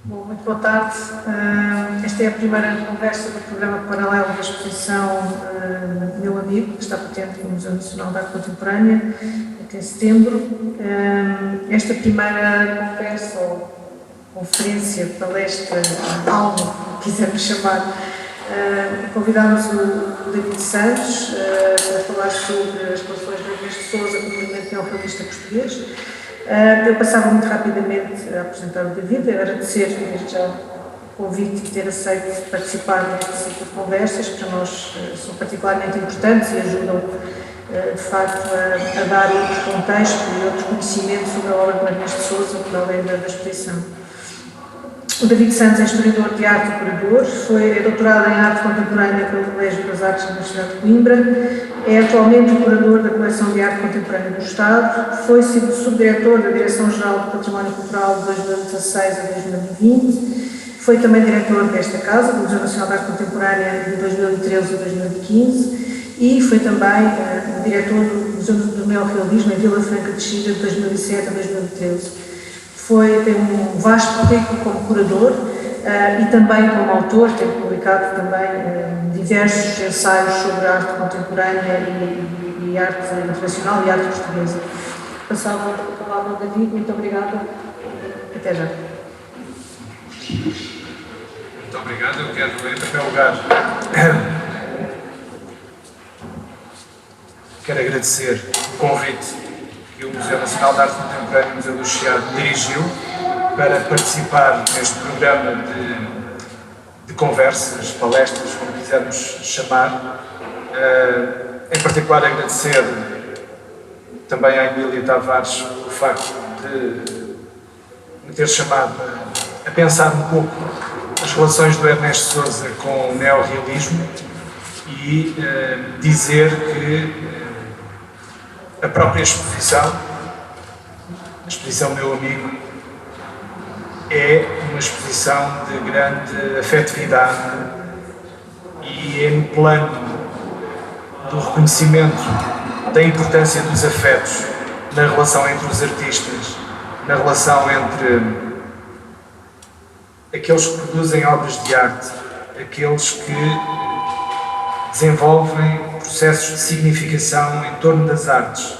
Bom, muito boa tarde. Esta é a primeira conversa do programa paralelo da exposição Meu Amigo, que está patente no Museu Nacional de Arte Contemporânea, até em setembro. Esta primeira conversa, ou conferência, palestra, algo que quisermos chamar, convidámos o David Santos para falar sobre as relações do Ernesto Sousa com o movimento neorrealista português. Eu passava muito rapidamente a apresentar o David, agradecer desde já o convite e ter aceito participar neste ciclo de conversas, que para nós são particularmente importantes e ajudam, de facto, a dar outros contextos e outros conhecimentos sobre a obra de Ernesto Sousa, para além da exposição. O David Santos é historiador de arte e curador, é doutorado em arte contemporânea pelo Colégio das Artes da Universidade de Coimbra, é atualmente o curador da coleção de arte contemporânea do Estado, foi subdiretor da Direção-Geral do Património Cultural de 2016 a 2020, foi também diretor desta casa, do Museu Nacional de Arte Contemporânea de 2013 a 2015 e foi também diretor do Museu do Neorrealismo em Vila Franca de Xira de 2007 a 2013. Tem um vasto currículo como curador e também como autor, tem publicado também diversos ensaios sobre a arte contemporânea e arte internacional e arte portuguesa. Passava a palavra ao David, muito obrigada, até já. Muito obrigado, eu quero, em primeiro lugar, quero agradecer o convite que o Museu Nacional de Arte Contemporânea e o Museu do Chiado dirigiu para participar neste programa de conversas, palestras, como quisermos chamar. Em particular, agradecer também à Emília Tavares o facto de me ter chamado a pensar um pouco as relações do Ernesto Sousa com o neorrealismo e dizer que a própria exposição, a exposição Meu Amigo, é uma exposição de grande afetividade e é no plano do reconhecimento da importância dos afetos na relação entre os artistas, na relação entre aqueles que produzem obras de arte, aqueles que desenvolvem processos de significação em torno das artes,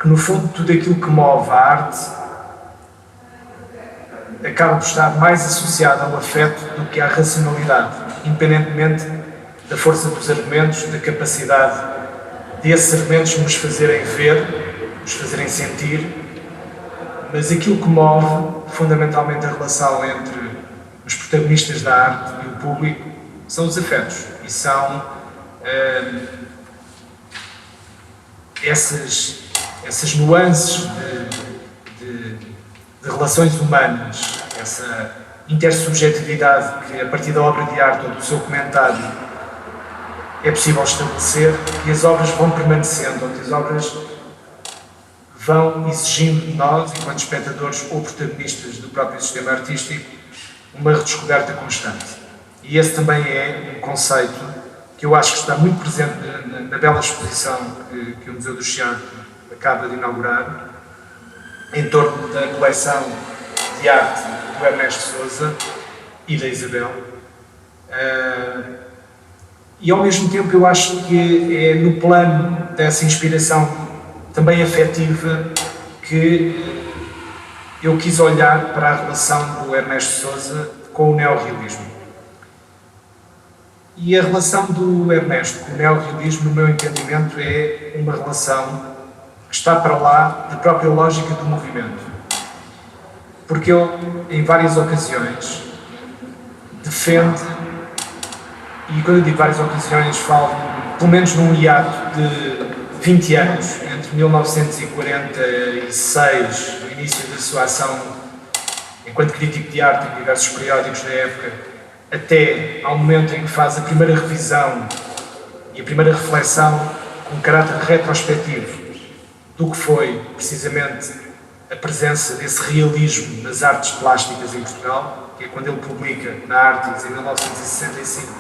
que no fundo tudo aquilo que move a arte acaba por estar mais associado ao afeto do que à racionalidade, independentemente da força dos argumentos, da capacidade desses argumentos nos fazerem ver, nos fazerem sentir, mas aquilo que move fundamentalmente a relação entre os protagonistas da arte e o público são os afetos e são essas nuances de relações humanas, essa intersubjetividade que a partir da obra de arte ou do seu comentário é possível estabelecer, e as obras vão permanecendo, onde as obras vão exigindo de nós, enquanto espectadores ou protagonistas do próprio sistema artístico, uma redescoberta constante. E esse também é um conceito que eu acho que está muito presente na bela exposição que o Museu do Chiado acaba de inaugurar, em torno da coleção de arte do Ernesto Sousa e da Isabel. E ao mesmo tempo eu acho que é no plano dessa inspiração também afetiva que eu quis olhar para a relação do Ernesto Sousa com o neorrealismo. E a relação do Ernesto com o neorrealismo, no meu entendimento, é uma relação que está para lá da própria lógica do movimento. Porque ele, em várias ocasiões, defende, e quando eu digo várias ocasiões, falo pelo menos num hiato de 20 anos, entre 1946, o início da sua ação enquanto crítico de arte em diversos periódicos da época, até ao momento em que faz a primeira revisão e a primeira reflexão com caráter retrospectivo do que foi, precisamente, a presença desse realismo nas artes plásticas em Portugal, que é quando ele publica na Artes, em 1965,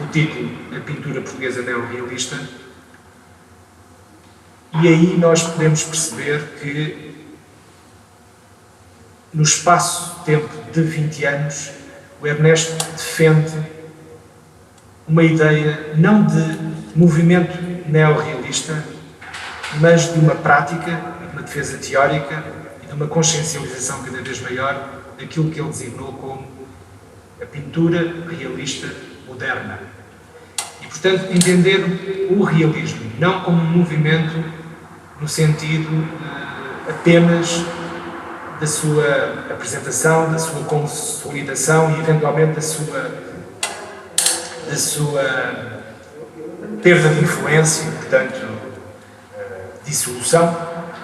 o título A Pintura Portuguesa Neorrealista. E aí nós podemos perceber que no espaço-tempo de 20 anos, o Ernesto defende uma ideia não de movimento neorrealista, mas de uma prática, de uma defesa teórica e de uma consciencialização cada vez maior daquilo que ele designou como a pintura realista moderna. E, portanto, entender o realismo não como um movimento no sentido apenas da sua apresentação, da sua consolidação e, eventualmente, da sua perda de influência, portanto, dissolução,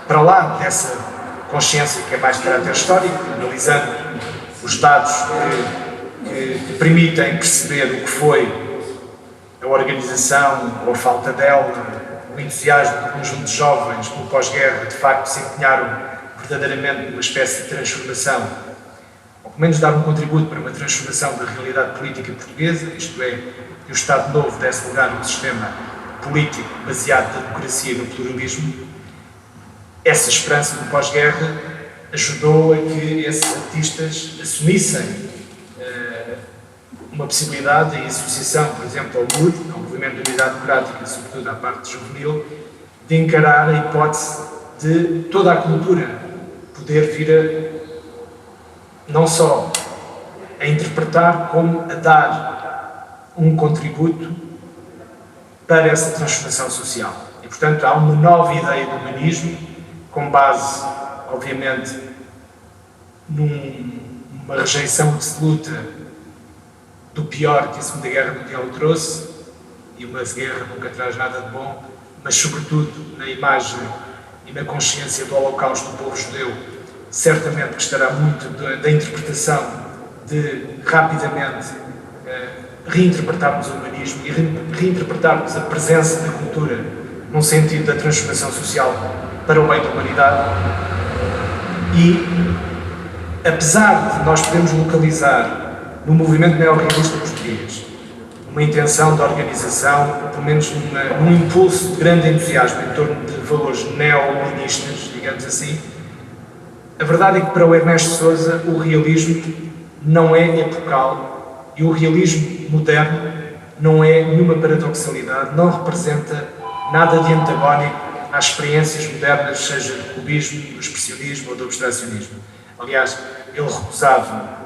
para lá dessa consciência que é mais de caráter histórico, analisando os dados que permitem perceber o que foi a organização ou a falta dela, o entusiasmo do conjunto de jovens no pós-guerra, de facto se empenharam verdadeiramente numa espécie de transformação, ou pelo menos dar um contributo para uma transformação da realidade política portuguesa, isto é, que o Estado Novo desse lugar a um sistema político baseado na democracia e no pluralismo. Essa esperança do pós-guerra ajudou a que esses artistas assumissem uma possibilidade de associação, por exemplo, ao MUD, ao Movimento de Unidade Democrática, sobretudo à parte juvenil, de encarar a hipótese de toda a cultura poder vir a, não só a interpretar, como a dar um contributo para essa transformação social. E, portanto, há uma nova ideia do humanismo, com base, obviamente, numa rejeição absoluta do pior que a Segunda Guerra Mundial trouxe, e uma guerra nunca traz nada de bom, mas sobretudo na imagem e na consciência do Holocausto do povo judeu, certamente que estará muito da interpretação de rapidamente reinterpretarmos o humanismo e reinterpretarmos a presença da cultura num sentido da transformação social para o bem da humanidade. E, apesar de nós podermos localizar no movimento neorrealista português uma intenção de organização, ou pelo menos num impulso de grande entusiasmo em torno de valores neo-humanistas, digamos assim, a verdade é que para o Ernesto Sousa o realismo não é epocal e o realismo moderno não é nenhuma paradoxalidade, não representa nada de antagónico às experiências modernas, seja do cubismo, do expressionismo ou do abstracionismo. Aliás, ele recusava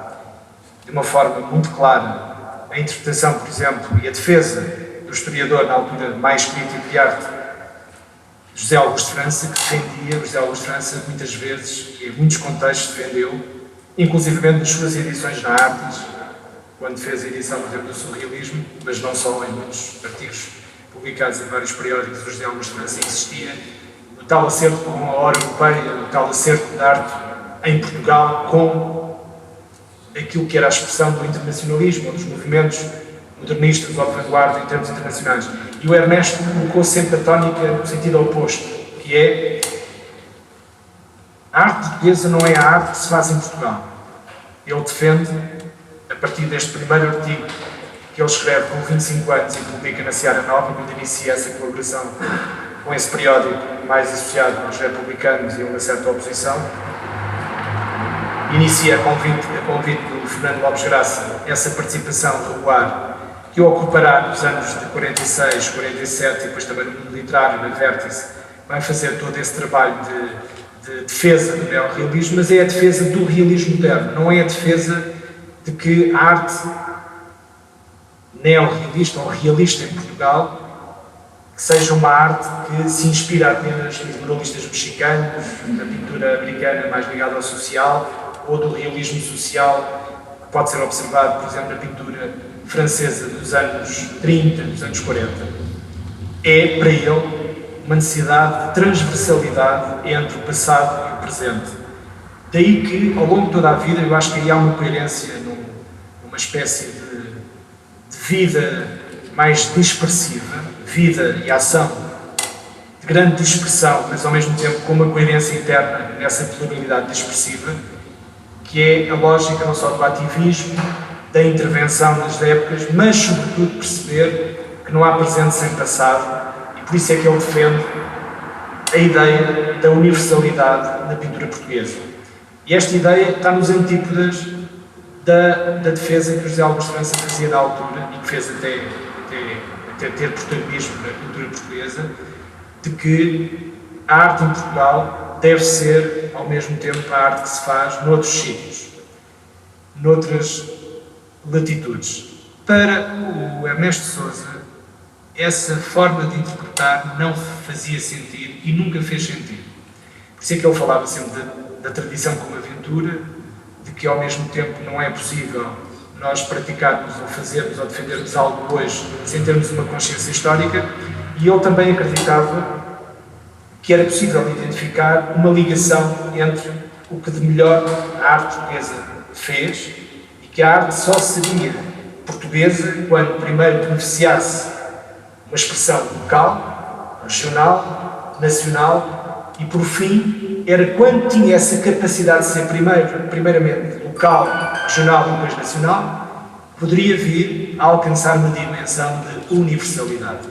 de uma forma muito clara a interpretação, por exemplo, e a defesa do historiador na altura mais crítico de arte, José Augusto França, que defendia, José Augusto França muitas vezes, e em muitos contextos defendeu, inclusivamente nas suas edições na Artes, quando fez a edição, por exemplo, do surrealismo, mas não só, em muitos artigos publicados em vários periódicos, o José Augusto França insistia no tal acerto com a hora europeia, no tal acerto da arte em Portugal com aquilo que era a expressão do internacionalismo, ou dos movimentos modernistas ou de vanguarda em termos internacionais. E o Ernesto colocou sempre a tónica no sentido oposto, que é a arte portuguesa não é a arte que se faz em Portugal. Ele defende, a partir deste primeiro artigo que ele escreve com 25 anos e publica na Seara Nova, quando inicia essa colaboração com esse periódico mais associado aos republicanos e a uma certa oposição, inicia a convite do Fernando Lopes Graça essa participação regular que ocupará nos anos de 46, 47 e depois também no mundo literário, na Vértice, vai fazer todo esse trabalho de defesa do neorrealismo, mas é a defesa do realismo moderno, não é a defesa de que a arte neorrealista ou realista em Portugal que seja uma arte que se inspira apenas nos muralistas mexicanos, na pintura americana mais ligada ao social, ou do realismo social, que pode ser observado, por exemplo, na pintura francesa dos anos 30, dos anos 40. É, para ele, uma necessidade de transversalidade entre o passado e o presente. Daí que, ao longo de toda a vida, eu acho que aí há uma coerência numa espécie de vida mais dispersiva, vida e ação de grande dispersão, mas ao mesmo tempo com uma coerência interna nessa pluralidade dispersiva, que é a lógica não só do ativismo, da intervenção nas épocas, mas sobretudo perceber que não há presente sem passado, e por isso é que ele defende a ideia da universalidade na pintura portuguesa. E esta ideia está nos antípodas da defesa que o José Álvares de França fazia na altura, e que fez até ter protagonismo na cultura portuguesa, de que a arte em Portugal deve ser, ao mesmo tempo, a arte que se faz noutros sítios, noutras latitudes. Para o Ernesto Sousa, essa forma de interpretar não fazia sentido e nunca fez sentido. Por isso é que ele falava sempre da tradição como aventura, de que ao mesmo tempo não é possível nós praticarmos ou fazermos ou defendermos algo hoje sem termos uma consciência histórica, e ele também acreditava que era possível identificar uma ligação entre o que de melhor a arte portuguesa fez, e que a arte só seria portuguesa quando primeiro beneficiasse uma expressão local, regional, nacional, e por fim era quando tinha essa capacidade de ser primeiramente local, regional e depois nacional, poderia vir a alcançar uma dimensão de universalidade.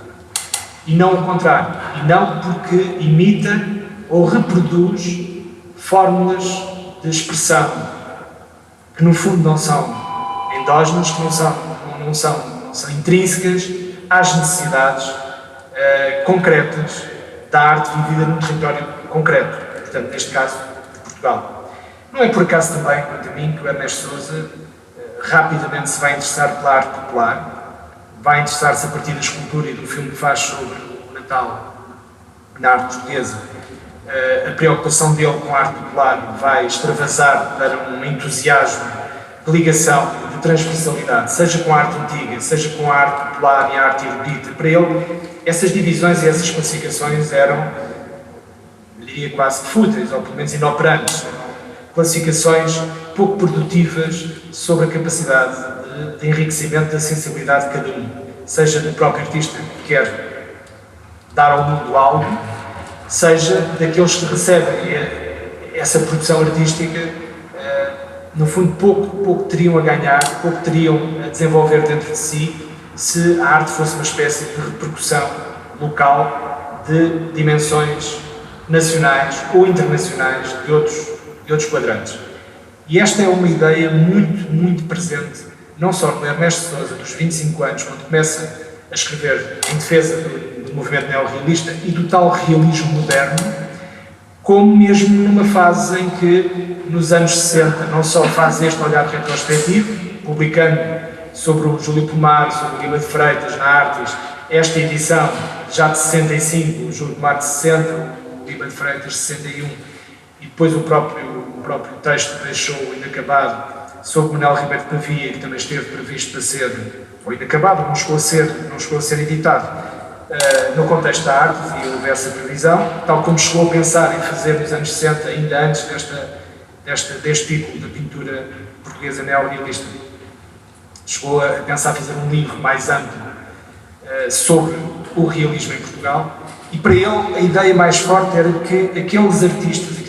E não o contrário, e não porque imita ou reproduz fórmulas de expressão que no fundo não são endógenas, que não são intrínsecas às necessidades concretas da arte vivida num território concreto, portanto, neste caso, de Portugal. Não é por acaso também, quanto a mim, que o Ernesto Sousa rapidamente se vai interessar pela arte popular, vai interessar-se a partir da escultura e do filme que faz sobre o Natal na arte portuguesa. A preocupação dele com a arte popular vai extravasar para um entusiasmo de ligação, de transversalidade, seja com a arte antiga, seja com a arte popular e a arte erudita. Para ele, essas divisões e essas classificações eram, eu diria, quase fúteis, ou pelo menos inoperantes. Classificações pouco produtivas sobre a capacidade de enriquecimento da sensibilidade de cada um, seja do próprio artista que quer dar ao mundo algo, seja daqueles que recebem essa produção artística, no fundo pouco teriam a ganhar, pouco teriam a desenvolver dentro de si, se a arte fosse uma espécie de repercussão local de dimensões nacionais ou internacionais de outros quadrantes. E esta é uma ideia muito presente, não só no Ernesto Sousa, dos 25 anos, quando começa a escrever em defesa do movimento neorrealista e do tal realismo moderno, como mesmo numa fase em que, nos anos 60, não só faz este olhar retrospectivo, publicando sobre o Júlio Pomar, sobre o Lima de Freitas, na Artes, esta edição já de 65, o Júlio Pomar de 60, o Lima de Freitas de 61, e depois o próprio texto que deixou inacabado sobre Manuel Ribeiro de Pavia, que também esteve previsto para ser, ou inacabado, não chegou a ser editado, no contexto da arte, e houve essa previsão, tal como chegou a pensar em fazer nos anos 60, ainda antes deste título da pintura portuguesa neorrealista. Chegou a pensar fazer um livro mais amplo sobre o realismo em Portugal, e para ele a ideia mais forte era que aqueles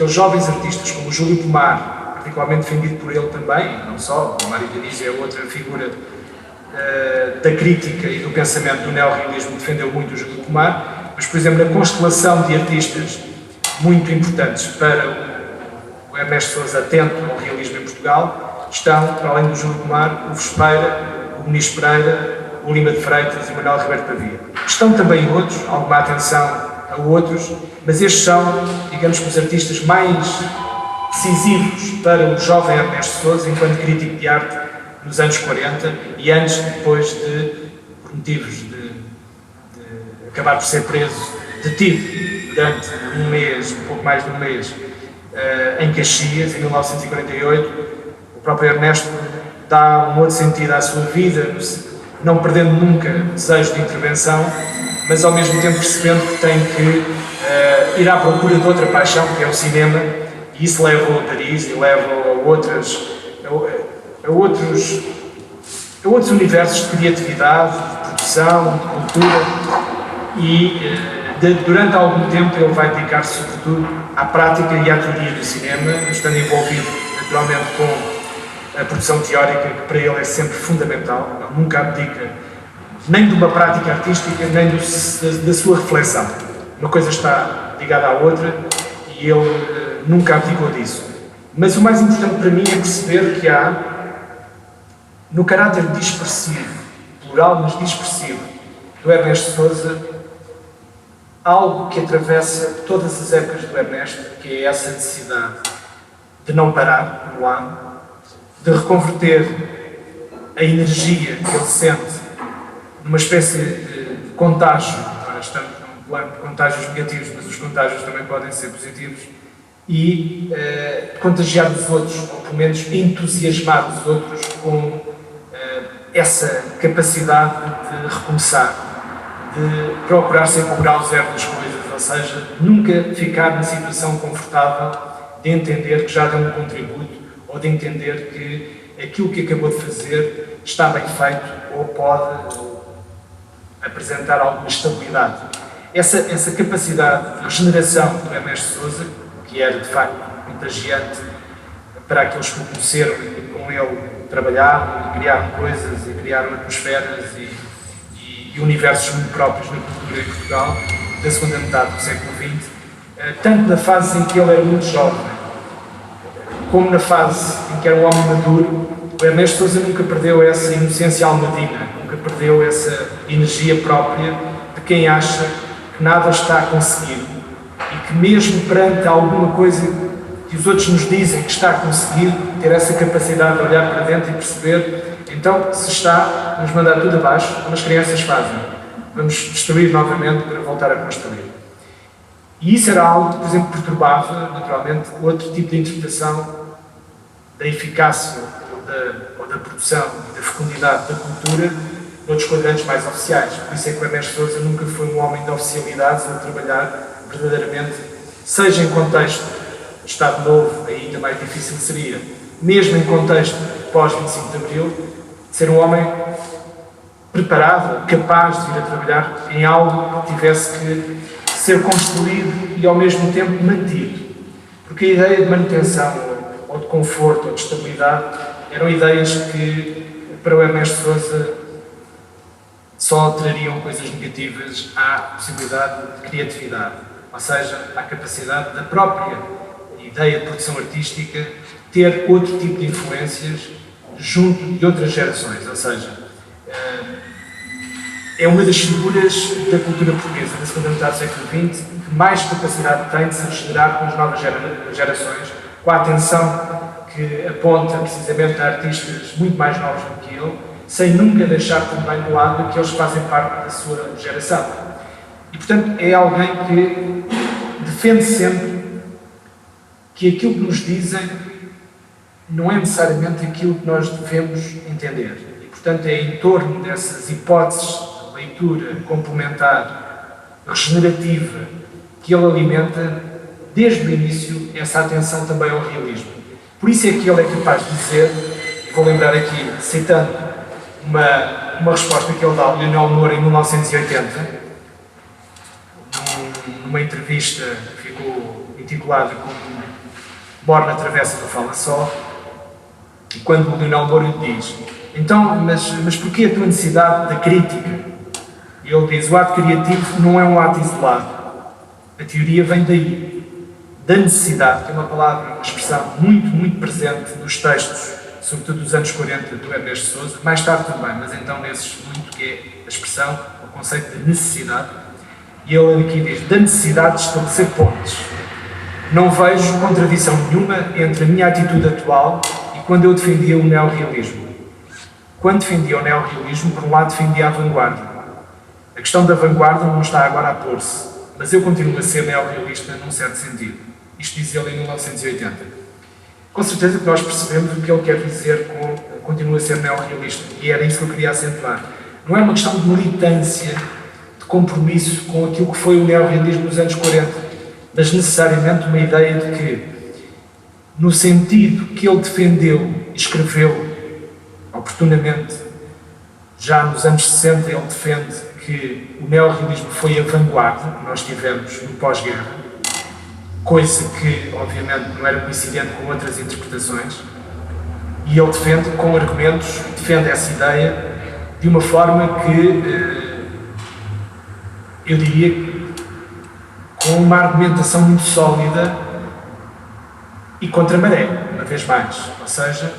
jovens artistas, como o Júlio Pomar, particularmente defendido por ele também, não só, o Mário Diniz é outra figura da crítica e do pensamento do neorrealismo, defendeu muito o Júlio Pomar, mas, por exemplo, na constelação de artistas muito importantes para o Ernesto Sousa atento ao realismo em Portugal, estão, para além do Júlio Pomar, o Vespeira, o Muniz Pereira, o Lima de Freitas e o Manuel Ribeiro de Pavia. Estão também outros, alguma atenção a outros, mas estes são, digamos que, os artistas mais decisivos para o jovem Ernesto Sousa enquanto crítico de arte nos anos 40 e antes e depois por motivos de acabar por ser preso, detido durante um mês, um pouco mais de um mês, em Caxias, em 1948, o próprio Ernesto dá um outro sentido à sua vida, não perdendo nunca o desejo de intervenção, mas ao mesmo tempo percebendo que tem que ir à procura de outra paixão, que é o cinema, e isso leva-o a Paris e leva-o a outros universos de criatividade, de produção, de cultura, e durante algum tempo ele vai dedicar-se sobretudo à prática e à teoria do cinema, estando envolvido naturalmente com a produção teórica, que para ele é sempre fundamental. Ele nunca abdica nem de uma prática artística, nem da sua reflexão. Uma coisa está ligada à outra e ele nunca abdicou disso. Mas o mais importante para mim é perceber que há, no caráter dispersivo, plural mas dispersivo, do Ernesto Sousa, algo que atravessa todas as épocas do Ernesto, que é essa necessidade de não parar, por um lado, de reconverter a energia que ele sente numa espécie de contágio. Estamos num plano de contágios negativos, mas os contágios também podem ser positivos, e contagiar os outros, ou pelo menos entusiasmar os outros com essa capacidade de recomeçar, de procurar sempre o grau zero das coisas, ou seja, nunca ficar na situação confortável de entender que já deu um contributo, ou de entender que aquilo que acabou de fazer está bem feito ou pode apresentar alguma estabilidade. Essa capacidade de regeneração do Ernesto Sousa, que era de facto contagiante para aqueles que o conheceram e com ele trabalharam, e criaram coisas, e criaram atmosferas e universos muito próprios na cultura em Portugal, da segunda metade do século XX, tanto na fase em que ele era muito jovem, como na fase em que era um homem maduro. O Ernesto Sousa nunca perdeu essa inocência almadina, nunca perdeu essa energia própria de quem acha que nada está a conseguir e que mesmo perante alguma coisa que os outros nos dizem que está a conseguir, ter essa capacidade de olhar para dentro e perceber, então, se está, vamos mandar tudo abaixo, como as crianças fazem. Vamos destruir novamente para voltar a construir. E isso era algo que, por exemplo, perturbava, naturalmente, outro tipo de interpretação da eficácia ou da produção e da fecundidade da cultura noutros quadrantes mais oficiais. Por isso é que o Ernesto Sousa nunca foi um homem de oficialidades a trabalhar verdadeiramente, seja em contexto de Estado Novo, ainda mais difícil seria, mesmo em contexto pós-25 de Abril, ser um homem preparado, capaz de vir a trabalhar em algo que tivesse que ser construído e ao mesmo tempo mantido. Porque a ideia de manutenção ou de conforto ou de estabilidade eram ideias que para o Ernesto Sousa só trariam coisas negativas à possibilidade de criatividade, ou seja, à capacidade da própria ideia de produção artística ter outro tipo de influências junto de outras gerações, ou seja, é uma das figuras da cultura portuguesa da segunda metade do século XX que mais capacidade tem de se regenerar com as novas gerações, com a atenção que aponta precisamente a artistas muito mais novos do que ele, sem nunca deixar também de lado que eles fazem parte da sua geração. E, portanto, é alguém que defende sempre que aquilo que nos dizem não é necessariamente aquilo que nós devemos entender. E, portanto, é em torno dessas hipóteses de leitura complementar, regenerativa, que ele alimenta, desde o início, essa atenção também ao realismo. Por isso é que ele é capaz de dizer, vou lembrar aqui, citando uma resposta que ele dá ao Leonel Moura em 1980, numa entrevista que ficou intitulada como Borna Travessa do Fala Só, e quando o Leonel Moura lhe diz, então, mas porquê a tua necessidade da crítica? E ele diz, o ato criativo não é um ato isolado. A teoria vem daí, da necessidade, que é uma palavra, uma expressão muito, muito presente nos textos, sobretudo dos anos 40, do Ernesto Sousa, mais tarde também, mas então nesses muito, que é a expressão, o conceito de necessidade. E ele aqui diz, da necessidade de estabelecer pontes. Não vejo contradição nenhuma entre a minha atitude atual e quando eu defendia o neorrealismo. Quando defendia o neorrealismo, por um lado defendia a vanguarda. A questão da vanguarda não está agora a pôr-se, mas eu continuo a ser neorrealista num certo sentido. Isto diz ele em 1980. Com certeza que nós percebemos o que ele quer dizer com continua a ser neorrealista, e era isso que eu queria acentuar. Não é uma questão de militância, de compromisso com aquilo que foi o neorrealismo nos anos 40, mas necessariamente uma ideia de que, no sentido que ele defendeu e escreveu oportunamente, já nos anos 60 ele defende que o neorrealismo foi a vanguarda que nós tivemos no pós-guerra, coisa que, obviamente, não era coincidente com outras interpretações, e ele defende com argumentos, defende essa ideia de uma forma que, eu diria, com uma argumentação muito sólida e contra a maré, uma vez mais. Ou seja,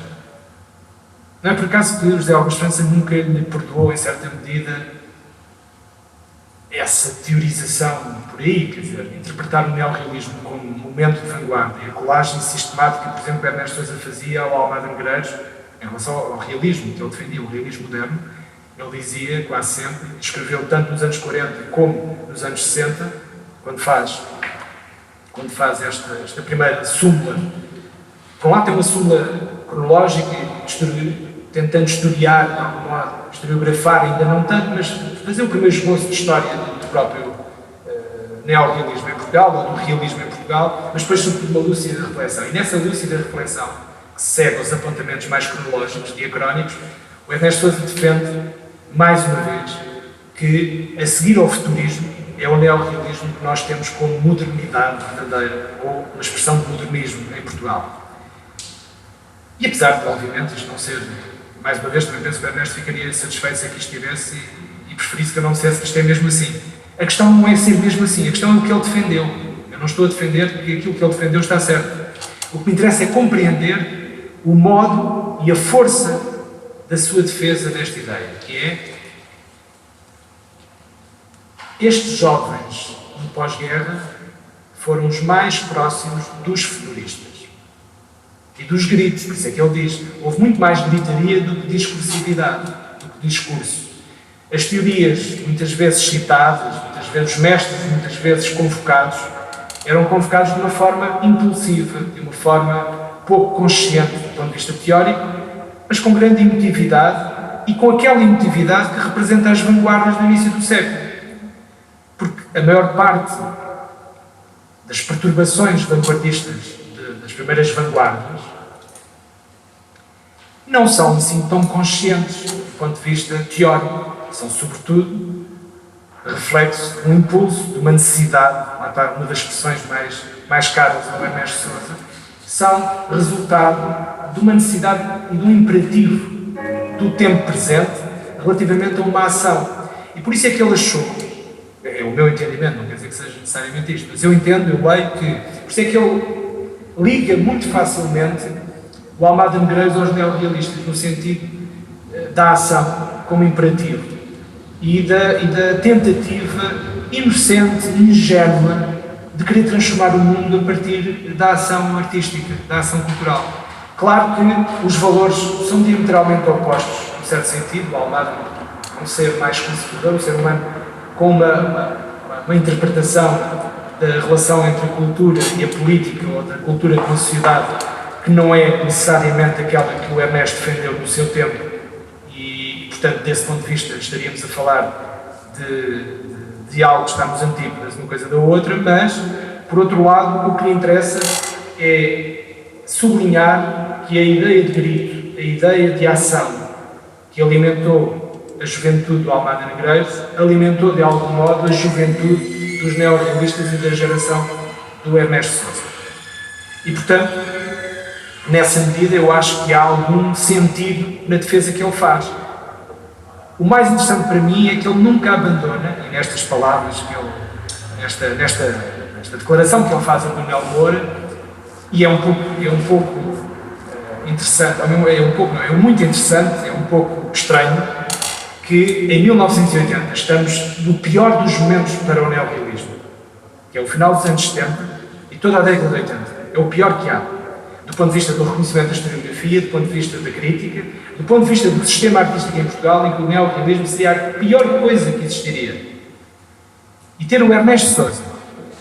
não é por acaso que José Augusto França nunca lhe perdoou, em certa medida, essa teorização por aí, quer dizer, interpretar o neorrealismo como um momento de vanguarda e a colagem sistemática, por exemplo, que Ernesto Sousa fazia ao Almada Negreiros em relação ao realismo, que ele defendia, o realismo moderno. Ele dizia, quase sempre, escreveu tanto nos anos 40 como nos anos 60, quando faz esta primeira súmula. Por um lado tem uma súmula cronológica, tentando historiar, de algum modo, historiografar, ainda não tanto, mas fazer o primeiro esboço de história do próprio neorrealismo em Portugal, ou do realismo em Portugal, mas depois sobretudo uma lúcida reflexão. E nessa lúcida reflexão, que segue os apontamentos mais cronológicos, diacrónicos, o Ernesto Sousa defende, mais uma vez, que a seguir ao futurismo é o neorrealismo que nós temos como modernidade verdadeira, ou uma expressão de modernismo em Portugal. E apesar de, obviamente, isto não ser, mais uma vez, também penso que o Ernesto ficaria satisfeito se aqui estivesse e preferisse que eu não dissesse que isto é mesmo assim. A questão não é ser mesmo assim, a questão é o que ele defendeu. Eu não estou a defender que aquilo que ele defendeu está certo. O que me interessa é compreender o modo e a força da sua defesa desta ideia, que é estes jovens do pós-guerra foram os mais próximos dos futuristas e dos gritos, por isso é que ele diz, houve muito mais gritaria do que discursividade, do que discurso. As teorias, muitas vezes citadas, muitas vezes os mestres, muitas vezes convocados, eram convocados de uma forma impulsiva, de uma forma pouco consciente do ponto de vista teórico, mas com grande emotividade e com aquela emotividade que representa as vanguardas do início do século. Porque a maior parte das perturbações vanguardistas das primeiras vanguardas não são assim tão conscientes do ponto de vista teórico, são sobretudo reflexo de um impulso, de uma necessidade, lá está uma das expressões mais caras ao Ernesto Sousa, são resultado de uma necessidade e de um imperativo do tempo presente relativamente a uma ação. E por isso é que ele achou, é o meu entendimento, não quer dizer que seja necessariamente isto, mas eu entendo, eu leio que, por isso é que ele liga muito facilmente o Almada Negreiros aos neorrealistas, no sentido da ação como imperativo e da tentativa inocente e ingênua de querer transformar o mundo a partir da ação artística, da ação cultural. Claro que os valores são diametralmente opostos, em certo sentido. O Almada é um ser mais conservador, um ser humano com uma interpretação da relação entre a cultura e a política, ou da cultura com a sociedade, que não é necessariamente aquela que o Ernesto defendeu no seu tempo, e, portanto, desse ponto de vista, estaríamos a falar de algo que está nos antípodas, uma coisa da outra, mas, por outro lado, o que lhe interessa é sublinhar que a ideia de grito, a ideia de ação que alimentou a juventude do Almada Negreiros, alimentou de algum modo a juventude dos neorrealistas e da geração do Ernesto Sousa. E, portanto, nessa medida eu acho que há algum sentido na defesa que ele faz. O mais interessante para mim é que ele nunca abandona, e nestas palavras que ele, nesta declaração que ele faz a Manuel Moura, e é um pouco interessante, é muito interessante, é um pouco estranho, que em 1980 estamos no pior dos momentos para o neorrealismo, que é o final dos anos 70 e toda a década de 80. É o pior que há, do ponto de vista do reconhecimento da historiografia, do ponto de vista da crítica, do ponto de vista do sistema artístico em Portugal, em que o neorrealismo seria a pior coisa que existiria. E ter o Ernesto Sousa,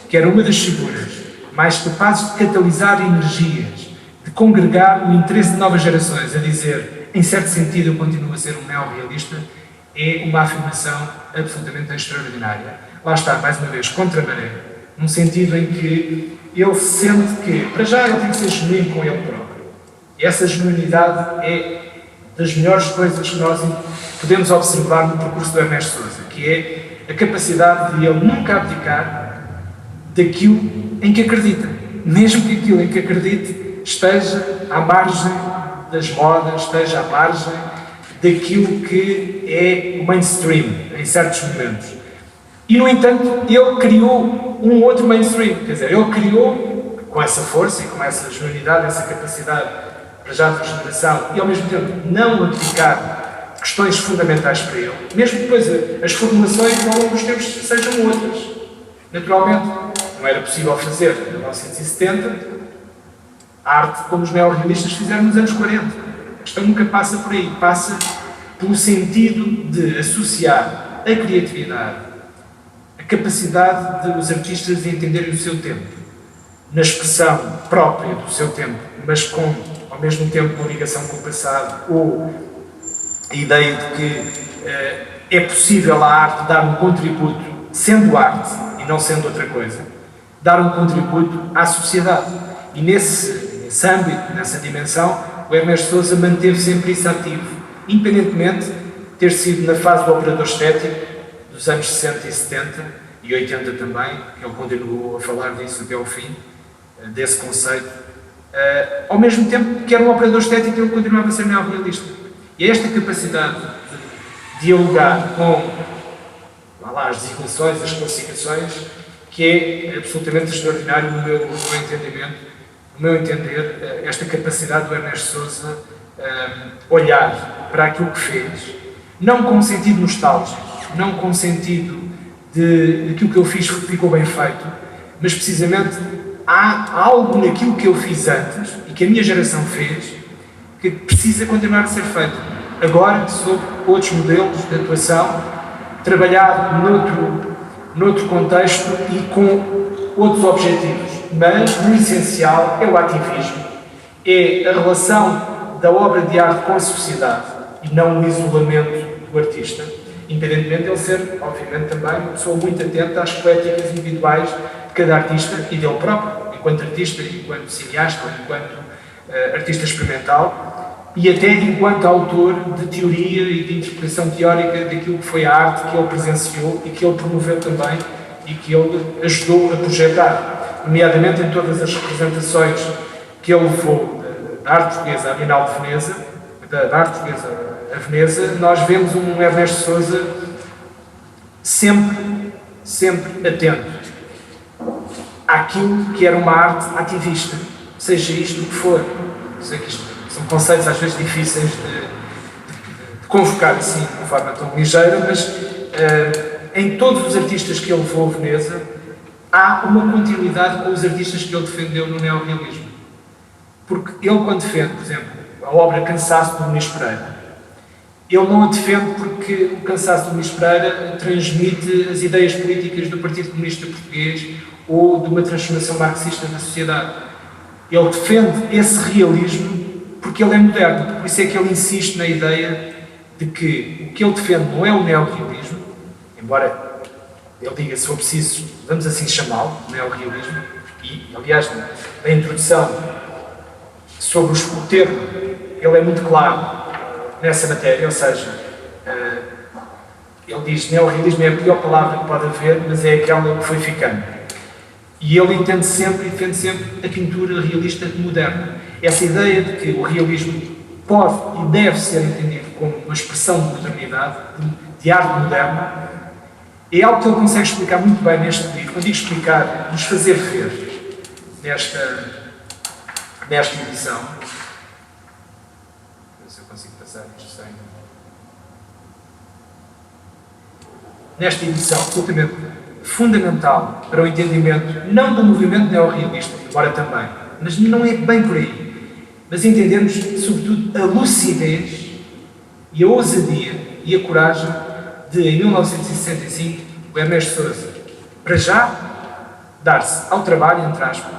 que era uma das figuras mais capazes de catalisar energias, de congregar o interesse de novas gerações, a dizer, em certo sentido, eu continuo a ser um neorrealista, é uma afirmação absolutamente extraordinária. Lá está, mais uma vez, contra a maré, num sentido em que ele sente que, para já, ele tem que ser genuíno com ele próprio. E essa genuinidade é das melhores coisas que nós podemos observar no percurso do Ernesto Sousa, que é a capacidade de ele nunca abdicar daquilo em que acredita, mesmo que aquilo em que acredite esteja à margem das modas, esteja à margem daquilo que é o mainstream, em certos momentos. E, no entanto, ele criou um outro mainstream, quer dizer, ele criou, com essa força e com essa genuinidade, essa capacidade para já de regeneração e ao mesmo tempo não abdicar questões fundamentais para ele, mesmo que depois as formulações ao longo dos tempos sejam outras. Naturalmente, não era possível fazer em 1970 a arte como os neorrealistas fizeram nos anos 40. A questão nunca passa por aí, passa pelo sentido de associar a criatividade, a capacidade dos artistas de entenderem o seu tempo, na expressão própria do seu tempo, mas com, ao mesmo tempo, uma ligação com o passado, ou a ideia de que é possível a arte dar um contributo, sendo arte e não sendo outra coisa, dar um contributo à sociedade. E nesse âmbito, nessa dimensão, o Ernesto Sousa manteve sempre isso ativo, independentemente de ter sido na fase do operador estético dos anos 60 e 70 e 80 também, que ele continuou a falar disso até ao fim, desse conceito. Ao mesmo tempo que era um operador estético, ele continuava a ser neorrealista. E é esta capacidade de dialogar com as designações, as classificações, que é absolutamente extraordinário no meu entendimento. No meu entender, esta capacidade do Ernesto Sousa olhar para aquilo que fez, não com sentido nostálgico, não com sentido de aquilo que eu fiz ficou bem feito, mas precisamente há algo naquilo que eu fiz antes e que a minha geração fez que precisa continuar a ser feito. Agora, sob outros modelos de atuação, trabalhado noutro contexto e com outros objetivos. Mas, no essencial, é o ativismo, é a relação da obra de arte com a sociedade e não o isolamento do artista, independentemente de ele ser, obviamente, também uma pessoa muito atenta às poéticas individuais de cada artista e dele próprio, enquanto artista, enquanto cineasta, enquanto artista experimental e até enquanto autor de teoria e de interpretação teórica daquilo que foi a arte que ele presenciou e que ele promoveu também e que ele ajudou a projetar, nomeadamente em todas as representações que ele levou da arte portuguesa à Bienal de Veneza, da arte portuguesa a Veneza, nós vemos um Ernesto Sousa sempre atento àquilo que era uma arte ativista, seja isto o que for. Sei que isto são conceitos às vezes difíceis de convocar assim de uma forma tão ligeira, mas em todos os artistas que ele levou a Veneza há uma continuidade com os artistas que ele defendeu no neorrealismo. Porque ele, quando defende, por exemplo, a obra Cansaço do Muniz Pereira, ele não a defende porque o Cansaço do Muniz Pereira transmite as ideias políticas do Partido Comunista Português ou de uma transformação marxista da sociedade. Ele defende esse realismo porque ele é moderno, por isso é que ele insiste na ideia de que o que ele defende não é o neorrealismo, embora ele diga, se for preciso, vamos assim chamá-lo, neorrealismo, e, aliás, na introdução sobre o termo, ele é muito claro nessa matéria, ou seja, ele diz que neorrealismo é a pior palavra que pode haver, mas é aquela que foi ficando. E ele entende sempre e defende sempre a pintura realista moderna. Essa ideia de que o realismo pode e deve ser entendido como uma expressão de modernidade, de arte moderna, é algo que ele consegue explicar muito bem neste livro. Quando digo explicar, nos fazer ver nesta edição. Não sei se eu consigo passar isto sem. Nesta edição, absolutamente fundamental para o entendimento, não do movimento neorrealista, embora também, mas não é bem por aí. Mas entendermos, sobretudo, a lucidez e a ousadia e a coragem de, em 1965, o Ernesto Sousa, para já, dar-se ao trabalho, entre aspas,